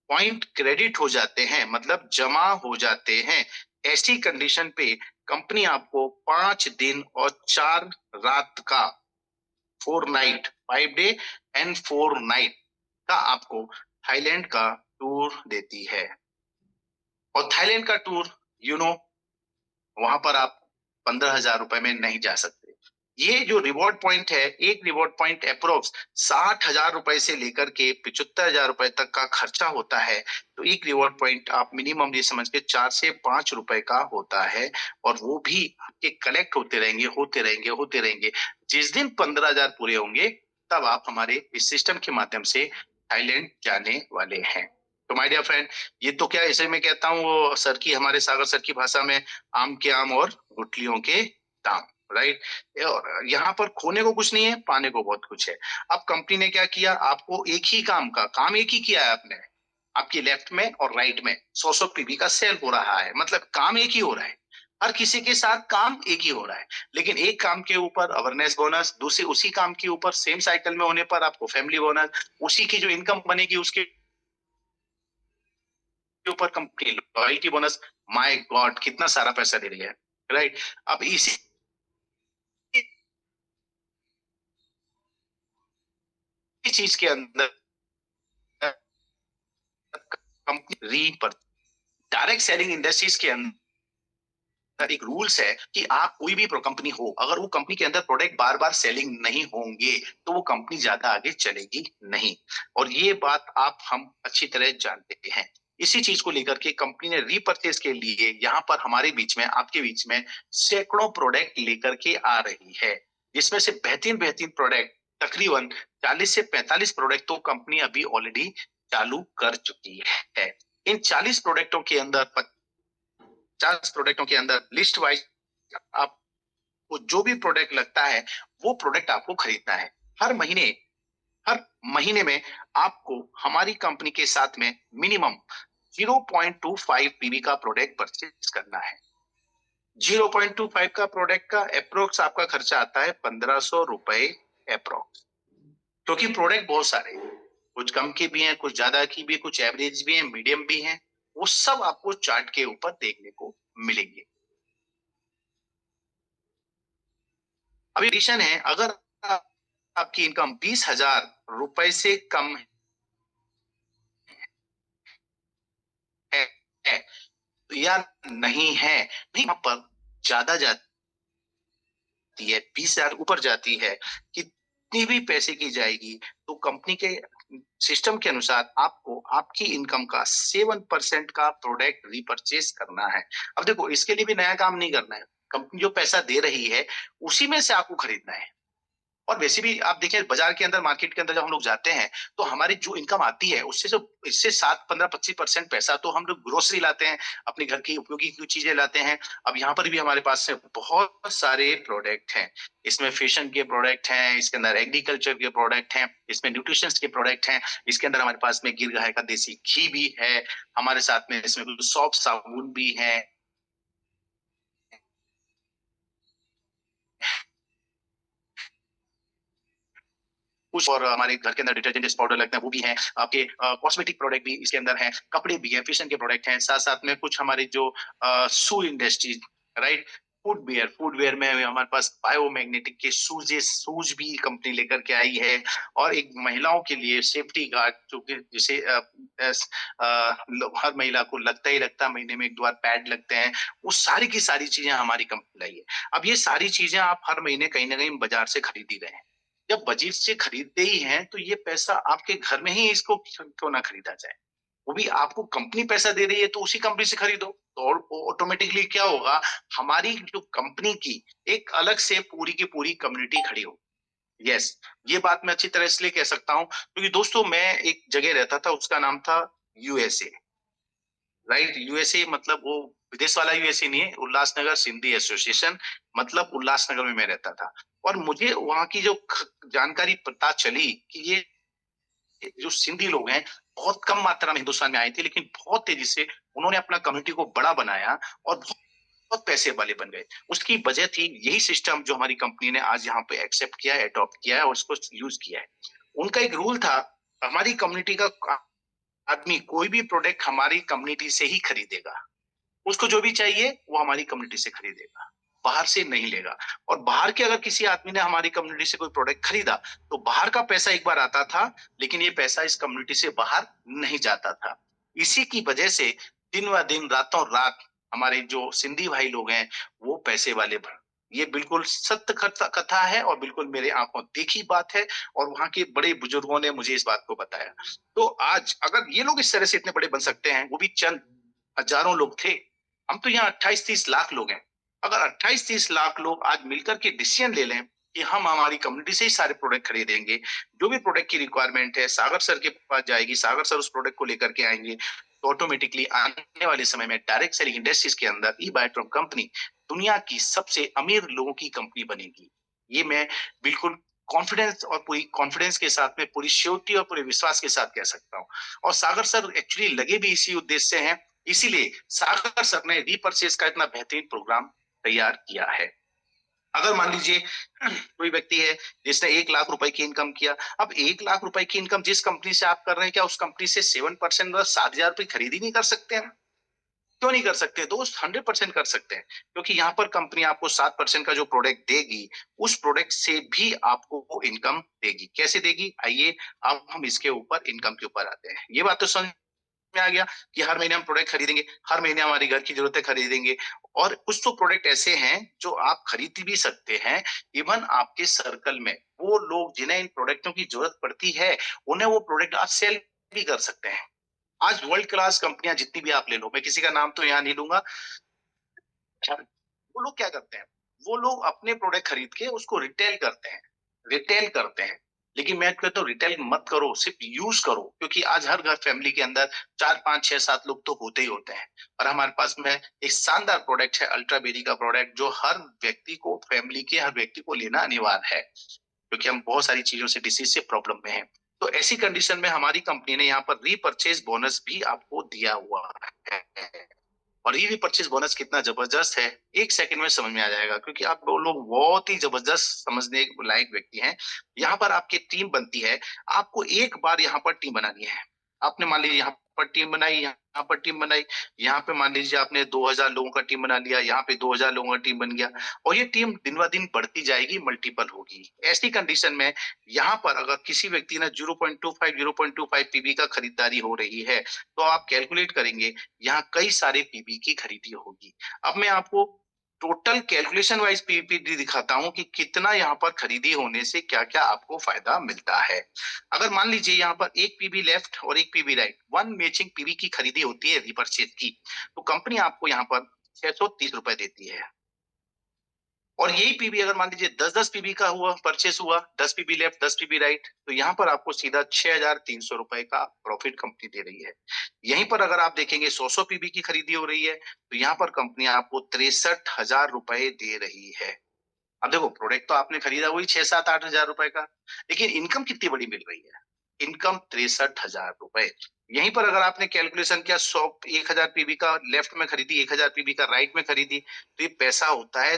पॉइंट क्रेडिट हो जाते हैं, मतलब जमा हो जाते हैं, ऐसी कंडीशन पे कंपनी आपको 5 दिन और 4 रात का 4 नाइट 5 डे एंड 4 नाइट का आपको थाईलैंड का टूर देती है। और थाईलैंड का टूर वहां पर आप 15,000 रुपए में नहीं जा सकते। ये जो रिवॉर्ड पॉइंट है, एक रिवॉर्ड पॉइंट अप्रोक्स 60,000 रुपए से लेकर के 75,000 रुपए तक का खर्चा होता है। तो एक रिवॉर्ड पॉइंट आप मिनिमम ये समझ के 4 से 5 रुपए का होता है, और वो भी आपके कलेक्ट होते रहेंगे होते रहेंगे होते रहेंगे। जिस दिन 15,000 पूरे होंगे, तब आप हमारे इस सिस्टम के माध्यम से थाईलैंड जाने वाले हैं। तो माय डियर फ्रेंड, ये तो क्या इसे मैं कहता हूँ, वो सर की, हमारे सागर सर की भाषा में, आम के आम और गुठलियों के दाम, राइट। और यहाँ पर खोने को कुछ नहीं है, पाने को बहुत कुछ है। अब कंपनी ने क्या किया, आपको एक ही काम एक ही किया है आपने, आपकी लेफ्ट में और राइट में 100 पीवी का सेल हो रहा है, मतलब काम एक ही हो रहा है। हर किसी के साथ काम एक ही हो रहा है, लेकिन एक काम के ऊपर अवेयरनेस बोनस, दूसरे उसी काम के ऊपर सेम साइकिल में होने पर आपको फैमिली बोनस, उसी की जो इनकम बनेगी उसके ऊपर company loyalty bonus. My God, कितना सारा पैसा दे रही है, राइट। अब इसी चीज के अंदर कंपनी री पर डायरेक्ट सेलिंग इंडस्ट्रीज के अंदर एक रूल्स है कि आप कोई भी कंपनी हो, अगर वो कंपनी के अंदर प्रोडक्ट बार बार सेलिंग नहीं होंगे, तो वो कंपनी ज्यादा आगे चलेगी नहीं। और ये बात आप हम अच्छी तरह जानते हैं। इसी चीज को लेकर के कंपनी ने रीपर्चेज के लिए यहाँ पर हमारे बीच में, आपके बीच में सैकड़ों प्रोडक्ट लेकर के आ रही है, जिसमें से बेहतरीन बेहतरीन प्रोडक्ट तकरीबन 40 से 45 प्रोडक्ट तो कंपनी अभी ऑलरेडी चालू कर चुकी है। इन 40 प्रोडक्टों के अंदर, 50 प्रोडक्टों के अंदर लिस्ट वाइज आपको जो भी प्रोडक्ट लगता है, वो प्रोडक्ट आपको खरीदना है। हर महीने में आपको हमारी कंपनी के साथ में मिनिमम 0.25 पीवी का प्रोडक्ट परचेज करना है। 0.25 का प्रोडक्ट का अप्रोक्स आपका खर्चा आता है 1,500 रुपए अप्रोक्स, क्योंकि प्रोडक्ट बहुत सारे हैं, कुछ कम के भी हैं, कुछ ज्यादा की भी, कुछ एवरेज भी हैं, मीडियम भी हैं। वो सब आपको चार्ट के ऊपर देखने को मिलेंगे। अभी एडिशन है, अगर आपकी इनकम 20,000 रुपए से कम है, या नहीं है, नहीं पर ज्यादा जाती है, 20,000 ऊपर जाती है, कितनी भी पैसे की जाएगी, तो कंपनी के सिस्टम के अनुसार आपको आपकी इनकम का 7% का प्रोडक्ट रीपरचेज करना है। अब देखो, इसके लिए भी नया काम नहीं करना है, कंपनी जो पैसा दे रही है उसी में से आपको खरीदना है। और वैसे भी आप देखें, बाजार के अंदर, मार्केट के अंदर जब हम लोग जाते हैं, तो हमारी जो इनकम आती है उससे जो इससे 7, 15, 25% पैसा तो हम लोग ग्रोसरी लाते हैं, अपने घर की उपयोगी कुछ चीजें लाते हैं। अब यहाँ पर भी हमारे पास से बहुत सारे प्रोडक्ट हैं, इसमें फैशन के प्रोडक्ट हैं, इसके अंदर एग्रीकल्चर के प्रोडक्ट हैं, इसमें न्यूट्रिशन के प्रोडक्ट हैं, इसके अंदर हमारे पास में गिर गाय का देसी घी भी है, हमारे साथ में इसमें कुछ सॉफ्ट साबुन भी है, कुछ और हमारे घर के अंदर डिटर्जेंट पाउडर लगता है वो भी है, आपके कॉस्मेटिक प्रोडक्ट भी इसके अंदर हैं, कपड़े भी है, फैशन के प्रोडक्ट हैं, साथ साथ में कुछ हमारे जो शू इंडस्ट्री, राइट, फुटवेयर में हमारे पास बायोमैग्नेटिक के शूज भी कंपनी लेकर के आई है, और एक महिलाओं के लिए सेफ्टी गार्ड, जो कि जिसे हर महिला को लगता ही लगता, महीने में एक दो बार पैड लगते हैं, वो सारी की सारी चीजें हमारी कंपनी लाई है। अब ये सारी चीजें आप हर महीने कहीं ना कहीं बाजार से खरीद ही रहे हैं। जब बाजार से खरीदते ही हैं तो ये पैसा आपके घर में ही इसको क्यों ना खरीदा जाए। वो भी आपको कंपनी पैसा दे रही है तो उसी कंपनी से खरीदो, तो ऑटोमेटिकली क्या होगा, हमारी जो कंपनी की एक अलग से पूरी की पूरी कम्युनिटी खड़ी हो। यस, ये बात मैं अच्छी तरह इसलिए कह सकता हूं क्योंकि दोस्तों मैं एक जगह रहता था, उसका नाम था यूएसए। राइट, यूएसए मतलब वो विदेश वाला यूएसए नहीं है, उल्लासनगर सिंधी एसोसिएशन, मतलब उल्लासनगर में मैं रहता था। और मुझे वहां की जो जानकारी पता चली कि ये जो सिंधी लोग हैं बहुत कम मात्रा में हिंदुस्तान में आए थे, लेकिन बहुत तेजी से उन्होंने अपना कम्युनिटी को बड़ा बनाया और बहुत पैसे वाले बन गए। उसकी वजह थी यही सिस्टम जो हमारी कंपनी ने आज यहाँ पे एक्सेप्ट किया है, अडॉप्ट किया है और उसको यूज किया है। उनका एक रूल था, हमारी कम्युनिटी का आदमी कोई भी प्रोडक्ट हमारी कम्युनिटी से ही खरीदेगा, उसको जो भी चाहिए वो हमारी कम्युनिटी से खरीदेगा, बाहर से नहीं लेगा। और बाहर के अगर किसी आदमी ने हमारी कम्युनिटी से कोई प्रोडक्ट खरीदा तो बाहर का पैसा एक बार आता था, लेकिन ये पैसा इस कम्युनिटी से बाहर नहीं जाता था। इसी की वजह से दिन व दिन रातों रात हमारे जो सिंधी भाई लोग हैं वो पैसे वाले बन, ये बिल्कुल सत्य कथा है और बिल्कुल मेरे आंखों देखी बात है, और वहां के बड़े बुजुर्गों ने मुझे इस बात को बताया। तो आज अगर ये लोग इस तरह से इतने बड़े बन सकते हैं, वो भी चंद हजारों लोग थे, हम तो यहाँ 28-30 लाख लोग हैं। अगर 28-30 लाख लोग आज मिलकर के डिसीजन ले लें कि हम हमारी कम्युनिटी से ही सारे प्रोडक्ट खरीदेंगे, जो भी प्रोडक्ट की रिक्वायरमेंट है सागर सर के पास जाएगी, सागर सर उस प्रोडक्ट को लेकर के आएंगे, तो ऑटोमेटिकली आने वाले समय में डायरेक्ट सेलिंग इंडस्ट्रीज के अंदर ई बायोट्रॉन कंपनी दुनिया की सबसे अमीर लोगों की कंपनी बनेगी। ये मैं बिल्कुल कॉन्फिडेंस और पूरी कॉन्फिडेंस के साथ में, पूरी श्योरिटी और पूरे विश्वास के साथ कह सकता हूँ। और सागर सर एक्चुअली लगे भी इसी उद्देश्य से हैं, इसीलिए सागर सर ने रीपर्चेज का इतना बेहतरीन प्रोग्राम तैयार किया है। अगर मान लीजिए कोई व्यक्ति है जिसने 1 लाख रुपए की इनकम किया, अब 1 लाख रुपए की इनकम जिस कंपनी से आप कर रहे हैं, क्या उस कंपनी से 7% मतलब 7,000 रुपए खरीदी नहीं कर सकते हैं? क्यों नहीं कर सकते दोस्त, 100% कर सकते हैं, क्योंकि यहाँ पर कंपनी आपको 7% का जो प्रोडक्ट देगी, उस प्रोडक्ट से भी आपको इनकम देगी। कैसे देगी, आइए अब हम इसके ऊपर इनकम के ऊपर आते हैं। ये बात तो समझ में आ गया कि हर महीने हम प्रोडक्ट खरीदेंगे, हर महीने हमारी घर की जरूरतें खरीदेंगे, और कुछ तो प्रोडक्ट ऐसे हैं जो आप खरीद भी सकते हैं। इवन आपके सर्कल में वो लोग जिन्हें इन प्रोडक्टों की जरूरत पड़ती है, उन्हें वो प्रोडक्ट आप सेल भी कर सकते हैं। आज वर्ल्ड क्लास कंपनियां जितनी भी आप ले लो, मैं किसी का नाम तो यहाँ नहीं लूंगा, वो लोग क्या करते हैं, वो लोग अपने प्रोडक्ट खरीद के उसको रिटेल करते हैं। लेकिन मैं कहता हूँ रिटेल मत करो, सिर्फ यूज करो, क्योंकि आज हर घर फैमिली के अंदर 4 5 6 7 लोग तो होते ही होते हैं, और हमारे पास में एक शानदार प्रोडक्ट है अल्ट्रा बेरी का प्रोडक्ट, जो हर व्यक्ति को, फैमिली के हर व्यक्ति को लेना अनिवार्य है, क्योंकि हम बहुत सारी चीजों से, डिसीज से प्रॉब्लम में हैं। तो ऐसी कंडीशन में हमारी कंपनी ने यहाँ पर रीपर्चेज बोनस भी आपको दिया हुआ है। और ये परचेज बोनस कितना जबरदस्त है, एक सेकंड में समझ में आ जाएगा, क्योंकि आप लोग बहुत ही जबरदस्त समझने लायक व्यक्ति हैं। यहाँ पर आपकी टीम बनती है, आपको एक बार यहाँ पर टीम बनानी है। आपने मान लीजिए यहाँ पर टीम बनाई, यहाँ पर टीम बनाई, यहाँ पे मान लीजिए आपने 2,000 लोगों का टीम बना लिया, यहाँ पे 2,000 लोगों का टीम बन गया, और ये टीम दिन ब दिन बढ़ती जाएगी, मल्टीपल होगी। ऐसी कंडीशन में यहाँ पर अगर किसी व्यक्ति ने 0.25 पीबी का खरीदारी हो रही है, तो आप कैलकुलेट करेंगे यहाँ कई सारे पीबी की खरीदी होगी। अब मैं आपको टोटल कैलकुलेशन वाइज पीपीटी दिखाता हूं कि कितना यहाँ पर खरीदी होने से क्या क्या आपको फायदा मिलता है। अगर मान लीजिए यहाँ पर एक पीबी लेफ्ट और एक पीबी राइट, 1 मैचिंग पीबी की खरीदी होती है रिपर्चेज की, तो कंपनी आपको यहाँ पर 630 रुपए देती है। और यही पीबी अगर मान लीजिए 10-10 पीबी का हुआ, परचेस हुआ, 10 पीबी लेफ्ट 10 पीबी राइट, तो यहाँ पर आपको सीधा 6,300 रुपए का प्रॉफिट कंपनी दे रही है। यहीं पर अगर आप देखेंगे 100 पीबी की खरीदी हो रही है, तो यहाँ पर कंपनी आपको 63,000 रुपए दे रही है। अब देखो, प्रोडक्ट तो आपने खरीदा वही 6-7-8 हजार रुपए का, लेकिन इनकम कितनी बड़ी मिल रही है, इनकम 63,000 रुपए। यहीं पर अगर आपने कैलकुलेशन किया, 1,000 पीबी का लेफ्ट में खरीदी, 1,000 पीबी का राइट में खरीदी, तो ये पैसा होता है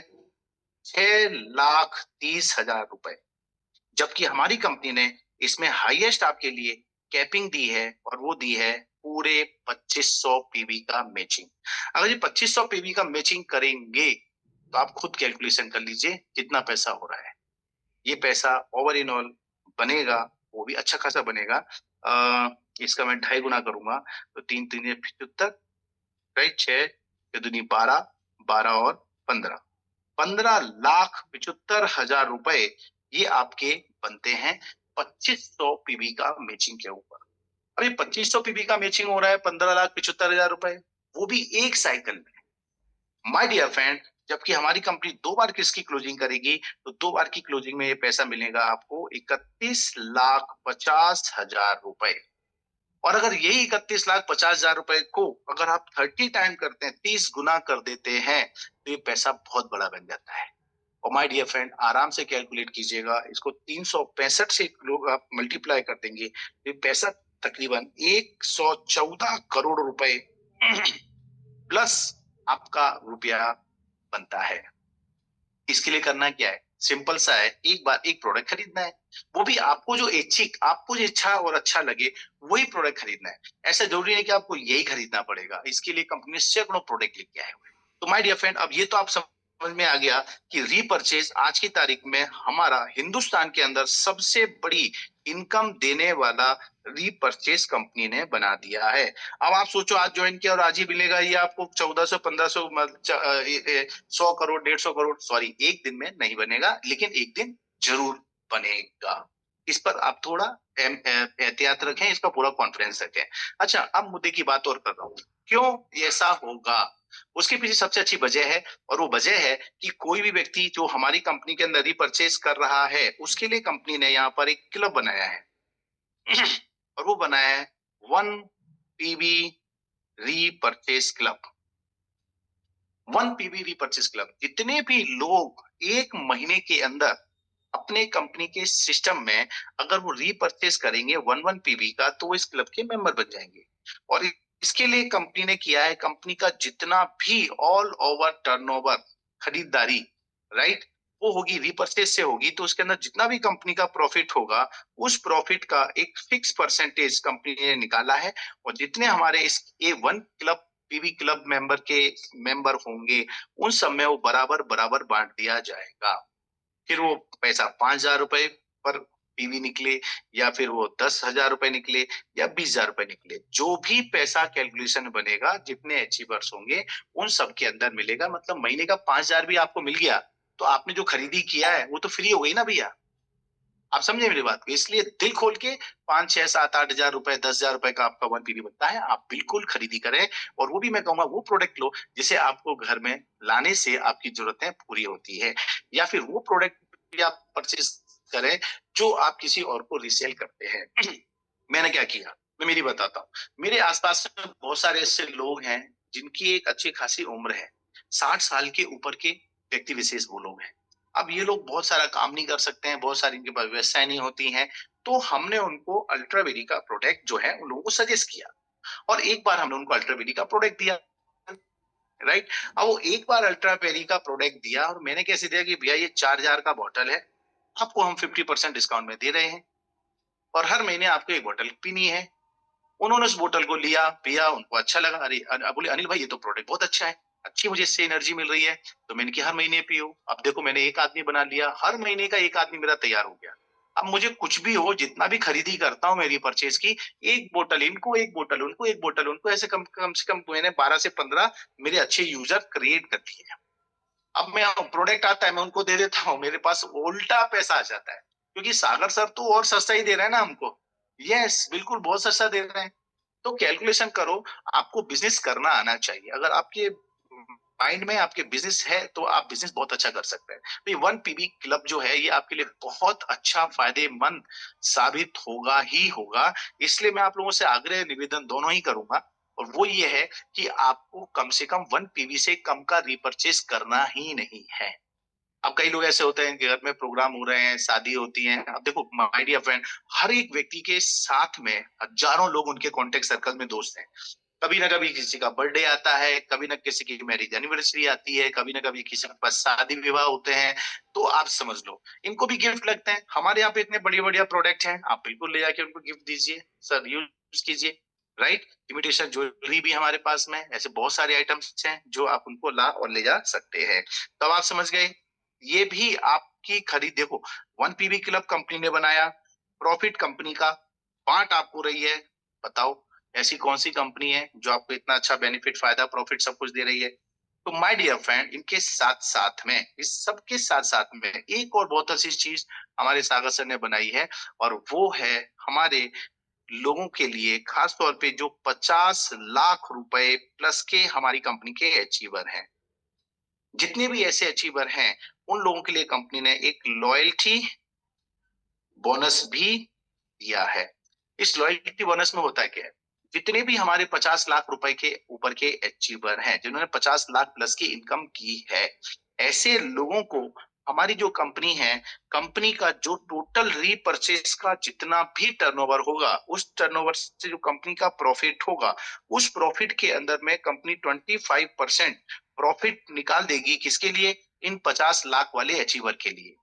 6,30,000 रुपए। जबकि हमारी कंपनी ने इसमें हाईएस्ट आपके लिए कैपिंग दी है, और वो दी है पूरे 2,500 पीबी का मैचिंग। अगर ये 2,500 पीबी का मैचिंग करेंगे, तो आप खुद कैलकुलेशन कर लीजिए कितना पैसा हो रहा है। ये पैसा ओवर इन ऑल बनेगा, वो भी अच्छा खासा बनेगा। इसका मैं 2.5 गुना करूंगा तो 3 3 75, राइट, 6 6 दूनी 12, 12 और 15, 15,75,000 रुपए ये आपके बनते हैं 2500 पीवी का मैचिंग के ऊपर। अभी 2500 पीवी का मैचिंग हो रहा है 15,75,000 रुपए, वो भी एक साइकिल में। माय डियर फ्रेंड, जबकि हमारी कंपनी 2 बार किसकी क्लोजिंग करेगी, तो 2 बार की क्लोजिंग में ये पैसा मिलेगा आपको 31,50,000 रुपए। और अगर यही 31,50,000 रुपए को अगर आप 30 टाइम करते हैं, 30 गुना कर देते हैं, तो ये पैसा बहुत बड़ा बन जाता है। और माय डियर फ्रेंड, आराम से कैलकुलेट कीजिएगा, इसको 365 से लोग आप मल्टीप्लाई कर देंगे तो ये पैसा तकरीबन 114 करोड़ रुपए प्लस आपका रुपया बनता है। इसके लिए करना क्या है, सिंपल सा है, एक बार एक प्रोडक्ट खरीदना है, वो भी आपको जो इच्छिक, आपको जो इच्छा और अच्छा लगे वही प्रोडक्ट खरीदना है। ऐसा जरूरी नहीं कि आपको यही खरीदना पड़ेगा, इसके लिए कंपनी सैकड़ों प्रोडक्ट लेके आए हुए हैं। तो माय डियर फ्रेंड, अब ये तो आप समझ में आ गया कि रीपर्चेज आज की तारीख में हमारा हिंदुस्तान के अंदर सबसे बड़ी इनकम देने वाला रीपर्चेज कंपनी ने बना दिया है। अब आप सोचो आज ज्वाइन किया और आज ही मिलेगा ये आपको 1400 1500 100 करोड़ 150 करोड़, सॉरी, एक दिन में नहीं बनेगा, लेकिन एक दिन जरूर बनेगा। इस पर आप थोड़ा एहतियात रखें, इसका पूरा कॉन्फिडेंस रखें। अच्छा, अब मुद्दे की बात और कर रहा हूं, क्यों ऐसा होगा, उसके पीछे सबसे अच्छी वजह है, और वो वजह है कि कोई भी व्यक्ति जो हमारी कंपनी के अंदर रीपर्चेज कर रहा है उसके लिए कंपनी ने यहाँ पर एक क्लब बनाया है और वो बनाया है 1 PV repurchase club. 1 PV repurchase club, जितने भी लोग एक महीने के अंदर अपने कंपनी के सिस्टम में अगर वो रीपर्चेज करेंगे 1 PV का, तो वो इस क्लब के मेंबर बन जाएंगे। और इसके लिए कंपनी ने किया है, कंपनी का जितना भी ऑल ओवर टर्नओवर खरीदारी, राइट, वो होगी रीपर्चेज से होगी, तो उसके अंदर जितना भी कंपनी का प्रॉफिट होगा उस प्रॉफिट का एक फिक्स परसेंटेज कंपनी ने निकाला है। और जितने हमारे इस A1 club PV club member के मेंबर होंगे उन सब में वो बराबर बराबर बांट दिया जाएगा। फिर वो पैसा 5,000 रुपए पर पीवी निकले, या फिर वो 10,000 रुपए निकले, या 20,000 रुपए निकले, जो भी पैसा कैलकुलेशन बनेगा, जितने अचीवर्स होंगे उन सब के अंदर मिलेगा। मतलब महीने का 5,000 भी आपको मिल गया तो आपने जो खरीदी किया है वो तो फ्री हो गई ना भैया। आप समझे मेरी बात को, इसलिए दिल खोल के 5 6 7 8 हजार रुपए 10,000 रुपए का आपका 1 PV बनता है, आप बिल्कुल खरीदी करें। और वो भी मैं कहूंगा वो प्रोडक्ट लो जिसे आपको घर में लाने से आपकी जरूरतें पूरी होती है, या फिर वो प्रोडक्ट भी आप परचेज करें जो आप किसी और को रीसेल करते हैं। मैंने क्या किया, मैं मेरी बताता हूँ। मेरे आसपास में बहुत सारे ऐसे लोग हैं जिनकी एक अच्छी खासी उम्र है, 60 साल के ऊपर के व्यक्ति विशेष वो लोग हैं। अब ये लोग बहुत सारा काम नहीं कर सकते हैं, बहुत सारी इनके पास व्यवसाय नहीं होती हैं, तो हमने उनको अल्ट्रावेरी का प्रोडक्ट जो है उन लोगों को सजेस्ट किया, और एक बार हमने उनको अल्ट्रावेरी का प्रोडक्ट दिया, राइट। अब वो एक बार अल्ट्रावेरी का प्रोडक्ट दिया और मैंने कैसे दिया कि भैया ये 4,000 का बॉटल है, आपको हम 50% डिस्काउंट में दे रहे हैं और हर महीने आपको एक बोतल पीनी है। उन्होंने उस बोतल को लिया, पिया, उनको अच्छा लगा। अरे बोले अनिल भाई ये तो प्रोडक्ट बहुत अच्छा है, अच्छी मुझे इससे एनर्जी मिल रही है। तो मैंने कहा हर महीने पियो। अब देखो मैंने एक आदमी बना लिया, हर महीने का एक आदमी मेरा तैयार हो गया। अब मुझे कुछ भी हो, जितना भी खरीदी करता हूँ मेरी परचेज की, एक बोतल इनको, एक बोतल उनको, एक बोतल उनको, ऐसे कम से कम मैंने 12 से 15 मेरे अच्छे यूजर क्रिएट कर दिए हैं। अब मैं प्रोडक्ट आता है मैं उनको दे देता हूँ, मेरे पास उल्टा पैसा आ जाता है, क्योंकि सागर सर तो और सस्ता ही दे रहे हैं ना हमको। यस, बिल्कुल बहुत सस्ता दे रहे हैं। तो कैलकुलेशन करो, आपको बिजनेस करना आना चाहिए। अगर आपके माइंड में आपके बिजनेस है तो आप बिजनेस बहुत अच्छा कर सकते हैं। तो ये 1 PV क्लब जो है ये आपके लिए बहुत अच्छा फायदेमंद साबित होगा ही होगा। इसलिए मैं आप लोगों से आग्रह निवेदन दोनों ही करूंगा, और वो ये है कि आपको कम से कम 1 PV से कम का रीपर्चेज करना ही नहीं है। अब कई लोग ऐसे होते हैं कि घर में प्रोग्राम हो रहे हैं, शादी होती है। अब देखो माय डियर फ्रेंड, हर एक व्यक्ति के साथ में हजारों लोग उनके कॉन्टेक्ट सर्कल में दोस्त हैं। कभी ना कभी किसी का बर्थडे आता है, कभी ना किसी की मैरिज एनिवर्सरी आती है, कभी ना कभी किसी के पास शादी विवाह होते हैं। तो आप समझ लो इनको भी गिफ्ट लगते हैं। हमारे यहाँ पे इतने बढ़िया बढ़िया प्रोडक्ट हैं, आप बिल्कुल ले जाके उनको गिफ्ट दीजिए, सर यूज कीजिए। राइट। इमिटेशन ज्वेलरी भी हमारे पास में, ऐसे बहुत सारे आइटम्स हैं जो आप उनको ला और ले जा सकते हैं। तब आप समझ गए, ये भी आपकी खरीद। देखो, वन पीवी क्लब कंपनी ने बनाया, प्रॉफिट कंपनी का बांट आपको रही है। बताओ ऐसी कौन सी कंपनी है जो आपको इतना अच्छा बेनिफिट, फायदा, प्रॉफिट सब कुछ दे रही है। तो माय डियर फ्रेंड, इनके साथ साथ में, इस सब के साथ साथ में एक और बहुत अच्छी चीज हमारे सागर सर ने बनाई है, और वो है हमारे लोगों के लिए खास तौर पे जो 50 लाख रुपए प्लस के हमारी कंपनी के अचीवर हैं। जितने भी ऐसे अचीवर हैं, उन लोगों के लिए कंपनी ने एक लॉयल्टी बोनस भी दिया है। इस लॉयल्टी बोनस में होता क्या है, जितने भी हमारे 50 लाख रुपए के ऊपर के अचीवर हैं, जिन्होंने 50 लाख प्लस की इनकम की है, ऐसे लोगों को हमारी जो कंपनी है, कंपनी का जो टोटल रीपरचेज का जितना भी टर्नओवर होगा, उस टर्नओवर से जो कंपनी का प्रॉफिट होगा, उस प्रॉफिट के अंदर में कंपनी 25% प्रॉफिट निकाल देगी। किसके लिए? इन 50 लाख वाले अचीवर के लिए।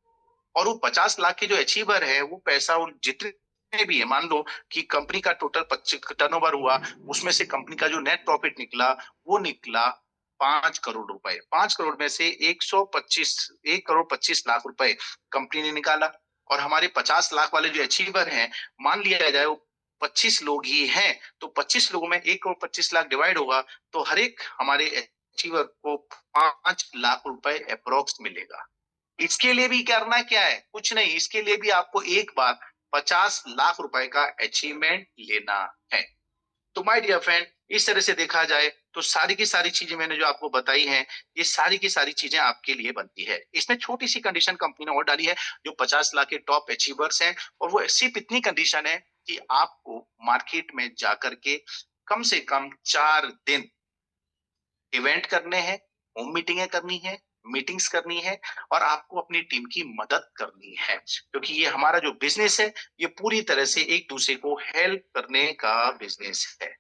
और वो 50 लाख के जो अचीवर है, वो पैसा उन जितने भी है, मान लो कि कंपनी का टोटल टर्नओवर हुआ, उसमें से कंपनी का जो नेट प्रॉफिट निकला, वो निकला 5 करोड़ रुपए। 5 करोड़ में से 1 करोड़ 25 लाख रुपए कंपनी ने निकाला। और हमारे 50 लाख वाले जो अचीवर हैं, मान लिया जाए वो 25 लोग ही हैं, तो 25 लोगों में 1 करोड़ 25 लाख डिवाइड होगा, तो हर एक हमारे अचीवर को 5 लाख रुपए अप्रोक्स मिलेगा। इसके लिए भी करना क्या है? कुछ नहीं, इसके लिए भी आपको एक बार 50 लाख रुपए का अचीवमेंट लेना है। तो माय डियर फ्रेंड, इस तरह से देखा जाए तो सारी की सारी चीजें मैंने जो आपको बताई हैं, ये सारी की सारी चीजें आपके लिए बनती है। इसमें छोटी सी कंडीशन कंपनी ने और डाली है, जो 50 लाख के टॉप अचीवर्स हैं, और वो सिर्फ इतनी कंडीशन है कि आपको मार्केट में जाकर के कम से कम 4 दिन इवेंट करने हैं, होम मीटिंगें करनी है, मीटिंग्स करनी है, और आपको अपनी टीम की मदद करनी है। क्योंकि ये हमारा जो बिजनेस है, ये पूरी तरह से एक दूसरे को हेल्प करने का बिजनेस है।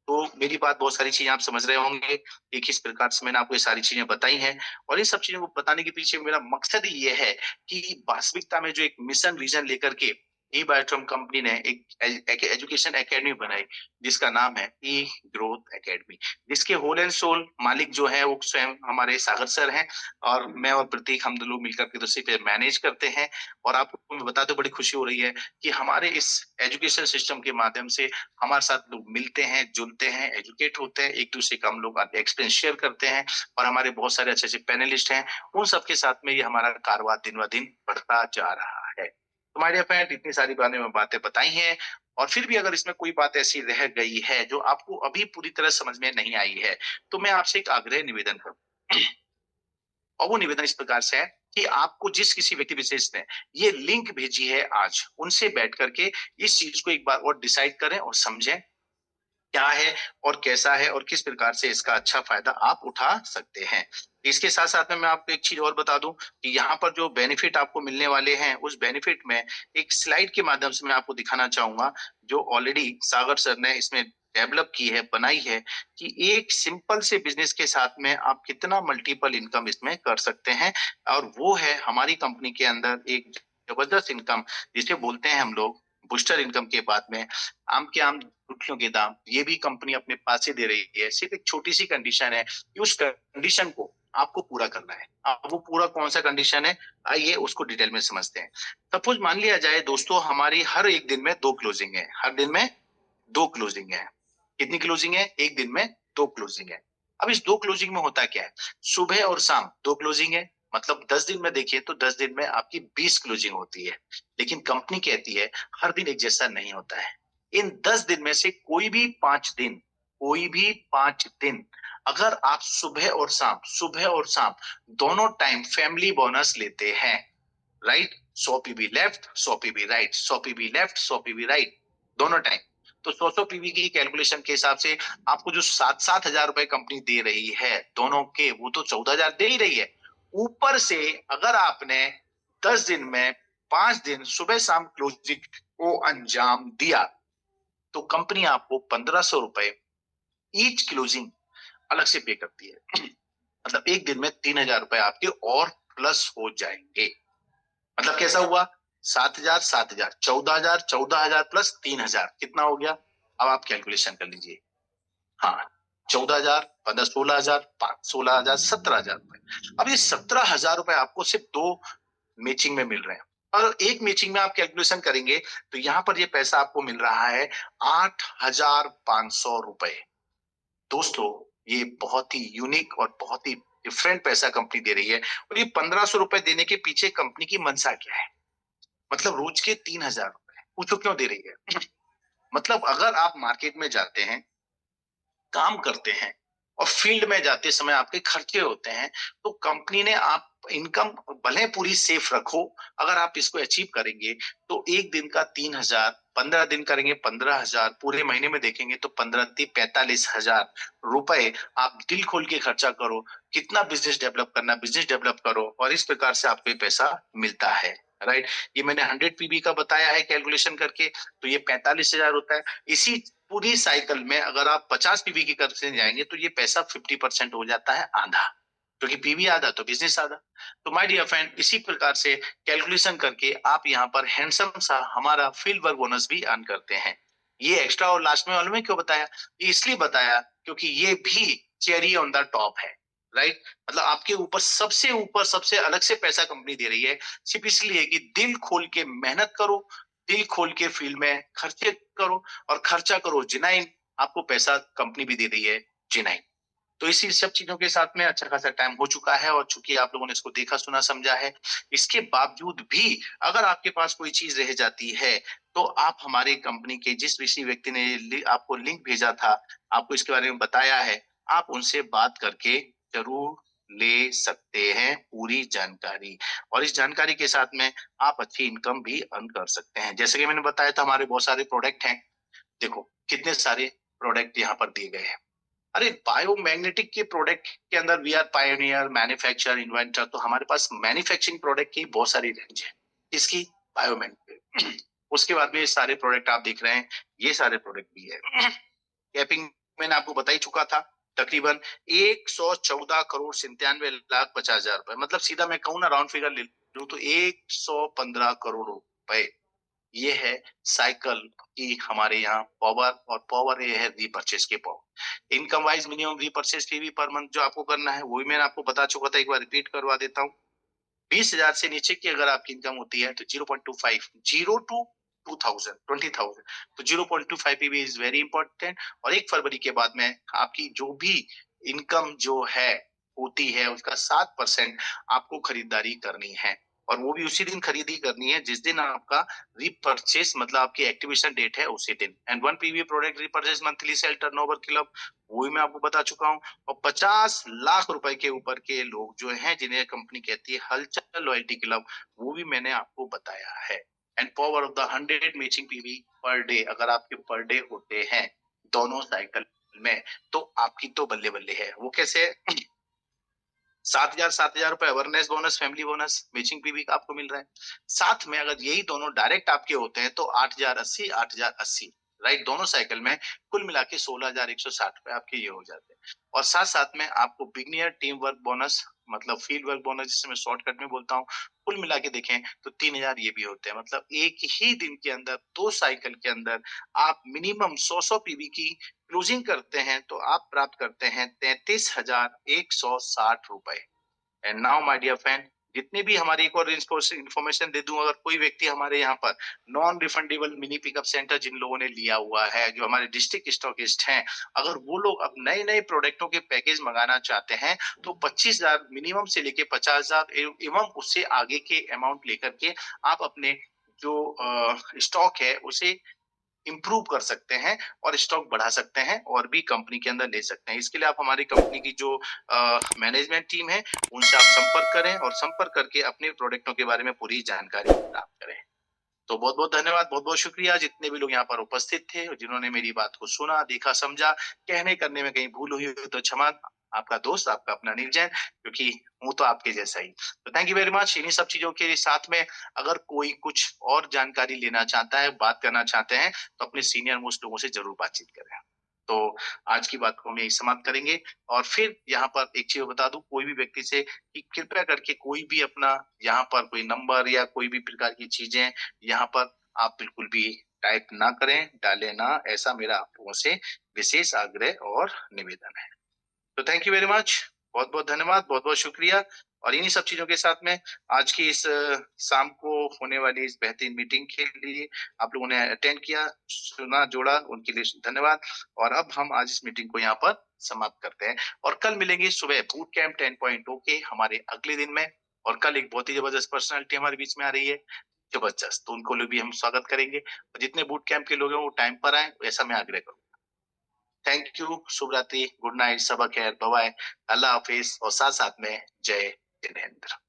तो मेरी बात, बहुत सारी चीजें आप समझ रहे होंगे कि किस प्रकार से मैंने आपको ये सारी चीजें बताई हैं। और इन सब चीजों को बताने के पीछे मेरा मकसद ही ये है कि वास्तविकता में जो एक मिशन विजन लेकर के ई बायोट्रम कंपनी ने एक एजुकेशन एकेडमी बनाई, जिसका नाम है ई ग्रोथ एकेडमी, जिसके होल एंड सोल मालिक जो है वो स्वयं हमारे सागर सर हैं, और मैं और प्रतीक, हम लोग मिलकर के दूसरे पे मैनेज करते हैं। और आपको मैं बताते बड़ी खुशी हो रही है कि हमारे इस एजुकेशन सिस्टम के माध्यम से हमारे साथ लोग मिलते हैं, जुलते हैं, एजुकेट होते हैं, एक दूसरे का हम लोग एक्सपीरियंस शेयर करते हैं, और हमारे बहुत सारे अच्छे अच्छे पैनलिस्ट हैं, उन सबके साथ में ये हमारा कारवां दिन ब दिन बढ़ता जा रहा है। तो माय डियर फ्रेंड, इतनी सारी बातें बताई हैं, और फिर भी अगर इसमें कोई बात ऐसी रह गई है जो आपको अभी पूरी तरह समझ में नहीं आई है, तो मैं आपसे एक आग्रह निवेदन करूं। और वो निवेदन इस प्रकार से है कि आपको जिस किसी व्यक्ति विशेष ने ये लिंक भेजी है, आज उनसे बैठ करके इस चीज को एक बार और डिसाइड करें और समझें क्या है और कैसा है, और किस प्रकार से इसका अच्छा फायदा आप उठा सकते हैं। इसके साथ साथ में मैं आपको एक चीज और बता दूं कि यहाँ पर जो बेनिफिट आपको मिलने वाले हैं, उस बेनिफिट में एक स्लाइड के माध्यम से मैं आपको दिखाना चाहूंगा, जो ऑलरेडी सागर सर ने इसमें डेवलप की है, बनाई है, कि एक सिंपल से बिजनेस के साथ में आप कितना मल्टीपल इनकम इसमें कर सकते हैं। और वो है हमारी कंपनी के अंदर एक जबरदस्त इनकम, जिसे बोलते हैं हम लोग बूस्टर इनकम। के बाद में आम के आम गुठलियों के दाम, ये भी कंपनी अपने पास से दे रही है। सिर्फ एक छोटी सी कंडीशन है कि उस कंडीशन को आपको पूरा करना है। अब वो पूरा कौन सा कंडीशन है, आइए उसको डिटेल में समझते हैं। सपोज मान लिया जाए दोस्तों, हमारी हर एक दिन में 2 क्लोजिंग है, हर दिन में 2 क्लोजिंग है। कितनी क्लोजिंग है? एक दिन में 2 क्लोजिंग है। अब इस 2 क्लोजिंग में होता क्या है, सुबह और शाम 2 क्लोजिंग है, मतलब 10 दिन में देखिए तो 10 दिन में आपकी 20 क्लोजिंग होती है। लेकिन कंपनी कहती है हर दिन एक जैसा नहीं होता है। इन 10 दिन में से कोई भी 5 दिन अगर आप सुबह और शाम दोनों टाइम फैमिली बोनस लेते हैं, right, 100 PV left, 100 PV right, 100 PV left, 100 PV right, दोनों टाइम, तो 100 पीवी की कैलकुलेशन के हिसाब से आपको जो 7,000 रुपए कंपनी दे रही है दोनों के, वो तो 14,000 दे ही रही है। ऊपर से अगर आपने 10 दिन में 5 दिन सुबह शाम क्लोजिंग को अंजाम दिया, तो कंपनी आपको 1,500 रुपए ईच क्लोजिंग अलग से पे करती है। मतलब एक दिन में 3,000 रुपए आपके और प्लस हो जाएंगे। मतलब कैसा हुआ, 7,000 7,000 14,000 14,000 प्लस 3,000, कितना हो गया अब आप कैलकुलेशन कर लीजिए। हाँ, 14,000, 15, 16,000, 16,000, 17,000 रुपए। अब ये 17,000 रुपए आपको सिर्फ 2 मैचिंग में मिल रहे हैं, और एक मैचिंग में आप कैलकुलेशन करेंगे तो यहाँ पर ये पैसा आपको मिल रहा है 8,500 रुपए। दोस्तों, ये बहुत ही यूनिक और बहुत ही डिफरेंट पैसा कंपनी दे रही है। और ये 1,500 रुपए देने के पीछे कंपनी की मंशा क्या है? मतलब रोज के 3,000 रुपए पूछो क्यों दे रही है? मतलब अगर आप मार्केट में जाते हैं, काम करते हैं और फील्ड में जाते समय आपके खर्चे होते हैं, तो कंपनी ने आप इनकम भले पूरी सेफ रखो, अगर आप इसको अचीव करेंगे तो एक दिन का 3,000, 15 दिन करेंगे 15,000, पूरे महीने में देखेंगे तो 15 तीन 45,000 रुपए आप दिल खोल के खर्चा करो। कितना बिजनेस डेवलप करना, बिजनेस डेवलप करो, और इस प्रकार से आपको ये पैसा मिलता है। राइट, ये मैंने 100 पीबी का बताया है कैलकुलेशन करके, तो ये 45,000 होता है। इसी पूरी साइकिल में अगर आप 50 पीवी की कर्व से जाएंगे तो ये पैसा 50% हो जाता है, आधा, क्योंकि पीवी आधा तो बिजनेस आधा। तो माय डियर फ्रेंड, इसी प्रकार से कैलकुलेशन करके आप यहाँ पर हैंडसम सा हमारा फील्ड वर्क बोनस भी अर्न करते हैं। ये एक्स्ट्रा और लास्ट में मालूम है क्यों बताया? ये इसलिए बताया क्योंकि ये भी चेरी ऑन द टॉप है। राइट, मतलब आपके ऊपर सबसे अलग से पैसा कंपनी दे रही है, सिर्फ इसलिए कि दिल खोल के मेहनत करो, दिल खोल के फील्ड में खर्चे करो, और खर्चा करो जिनाइन, आपको पैसा कंपनी भी दे रही है जिनाइन। तो इसी सब चीजों के साथ में अच्छा खासा टाइम हो चुका है, और चूंकि आप लोगों ने इसको देखा सुना समझा है, इसके बावजूद भी अगर आपके पास कोई चीज रह जाती है तो आप हमारे कंपनी के जिस किसी व्यक्ति ने आपको लिंक भेजा था, आपको इसके बारे में बताया है, आप उनसे बात करके जरूर ले सकते हैं पूरी जानकारी, और इस जानकारी के साथ में आप अच्छी इनकम भी अर्न कर सकते हैं। जैसे कि मैंने बताया था, हमारे बहुत सारे प्रोडक्ट हैं। देखो कितने सारे प्रोडक्ट यहाँ पर दिए गए हैं। अरे बायोमैग्नेटिक के प्रोडक्ट के अंदर we are pioneer, manufacturer, inventor, तो हमारे पास मैन्युफैक्चरिंग प्रोडक्ट की बहुत सारी रेंज है। इसकी बायोमैग्नेटिक उसके बाद में ये सारे प्रोडक्ट आप देख रहे हैं, ये सारे प्रोडक्ट भी है। कैपिंग मैंने आपको बता ही चुका था, तकरीबन 114 करोड़ 97,50,000 रुपए, मतलब सीधा मैं कहूँ ना राउंड फिगर ले लूं तो 115 करोड़ रुपए। ये है साइकिल की हमारे यहाँ पावर, और पावर ये है रीपर्चेस के power. Income wise minimum repurchase PV per month जो आपको करना है वो भी मैंने आपको बता चुका था, एक बार रिपीट करवा देता हूँ। 20,000 से नीचे की अगर आपकी इनकम होती है तो 0.25, 0 टू 2,000, 20,000, तो 0.25 पीवी इज वेरी इंपॉर्टेंट। और 1 फरवरी के बाद में आपकी जो भी इनकम जो है होती है उसका 7% आपको खरीदारी करनी है, और वो भी उसी दिन खरीदी करनी है जिस दिन आपका रीपरचेस, मतलब आपकी एक्टिवेशन डेट है उसी दिन। And 1 PV product repurchase monthly sale turnover club, वो भी मैं आपको बता चुका हूँ। और 50 लाख रुपए के ऊपर के लोग जो हैं जिन्हें कंपनी कहती है हलचल लॉयल्टी क्लब, वो भी मैंने आपको बताया है। And power of the 100 matching PV per day, अगर आपके पर डे होते हैं दोनों साइकिल में, तो आपकी तो बल्ले बल्ले है। वो कैसे? 7,000 रुपए awareness bonus, family bonus, matching PV का आपको मिल रहा है। साथ में अगर यही दोनों डायरेक्ट आपके होते हैं तो 8,080, 8,080, राइट, दोनों साइकिल में कुल मिला के 16,160 रुपए आपके ये हो जाते हैं। और साथ साथ में आपको बिगनियर टीम वर्क बोनस, मतलब फील्ड वर्क बोनस जिसे मैं शॉर्टकट में बोलता हूँ, कुल मिला के देखें तो 3,000 ये भी होते हैं। मतलब एक ही दिन के अंदर 2 साइकिल के अंदर आप मिनिमम 100 पीवी की क्लोजिंग करते हैं तो आप प्राप्त करते हैं 33,160 रुपए। And now my dear friend, जितने भी हमारी एक और इन्फॉर्मेशन दे दूं, अगर कोई व्यक्ति हमारे यहाँ पर non refundable mini pickup centre जिन लोगों ने लिया हुआ है, जो हमारे डिस्ट्रिक्ट स्टॉकिस्ट हैं, अगर वो लोग अब नए नए प्रोडक्टों के पैकेज मंगाना चाहते हैं तो 25,000 मिनिमम से लेके 50,000 एवं उससे आगे के अमाउंट लेकर के आप अपने जो स्टॉक है उसे इम्प्रूव कर सकते हैं और स्टॉक बढ़ा सकते हैं और भी कंपनी के अंदर ले सकते हैं। इसके लिए आप हमारी कंपनी की जो मैनेजमेंट टीम है उनसे आप संपर्क करें, और संपर्क करके अपने प्रोडक्टों के बारे में पूरी जानकारी प्राप्त करें। तो बहुत बहुत धन्यवाद, बहुत बहुत शुक्रिया जितने भी लोग यहाँ पर उपस्थित थे और जिन्होंने मेरी बात को सुना, देखा, समझा। कहने करने में कहीं भूल हुई हो तो क्षमा। आपका दोस्त, आपका अपना अनिल जैन, क्योंकि हूँ तो आपके जैसा ही। तो थैंक यू वेरी मच। इन्हीं सब चीजों के साथ में अगर कोई कुछ और जानकारी लेना चाहता है, बात करना चाहते हैं, तो अपने सीनियर मोस्ट लोगों से जरूर बातचीत करें। तो आज की बात को हम यही समाप्त करेंगे, और फिर यहाँ पर एक चीज बता दूं कोई भी व्यक्ति से कि कृपया करके कोई भी अपना यहाँ पर कोई नंबर या कोई भी प्रकार की चीजें यहाँ पर आप बिल्कुल भी टाइप ना करें, डालें ना, ऐसा मेरा आप लोगों से विशेष आग्रह और निवेदन है। तो थैंक यू वेरी मच, बहुत बहुत धन्यवाद, बहुत बहुत शुक्रिया। और इन्हीं सब चीजों के साथ में आज की इस शाम को होने वाली इस बेहतरीन मीटिंग के लिए आप लोगों ने अटेंड किया, सुना, जोड़ा, उनके लिए धन्यवाद। और अब हम आज इस मीटिंग को यहाँ पर समाप्त करते हैं और कल मिलेंगे सुबह बूट कैंप 10.0 के हमारे अगले दिन में। और कल एक बहुत ही जबरदस्त पर्सनालिटी हमारे बीच में आ रही है, जबरदस्त, तो उनको भी हम स्वागत करेंगे। और जितने बूट कैंप के लोग हैं वो टाइम पर आए, ऐसा मैं आग्रह करूंगा। थैंक यू, शुभ रात्रि, गुड नाइट, सबा खैर, बाय, अल्लाह हाफिज और साथ साथ में जय जिनेंद्र।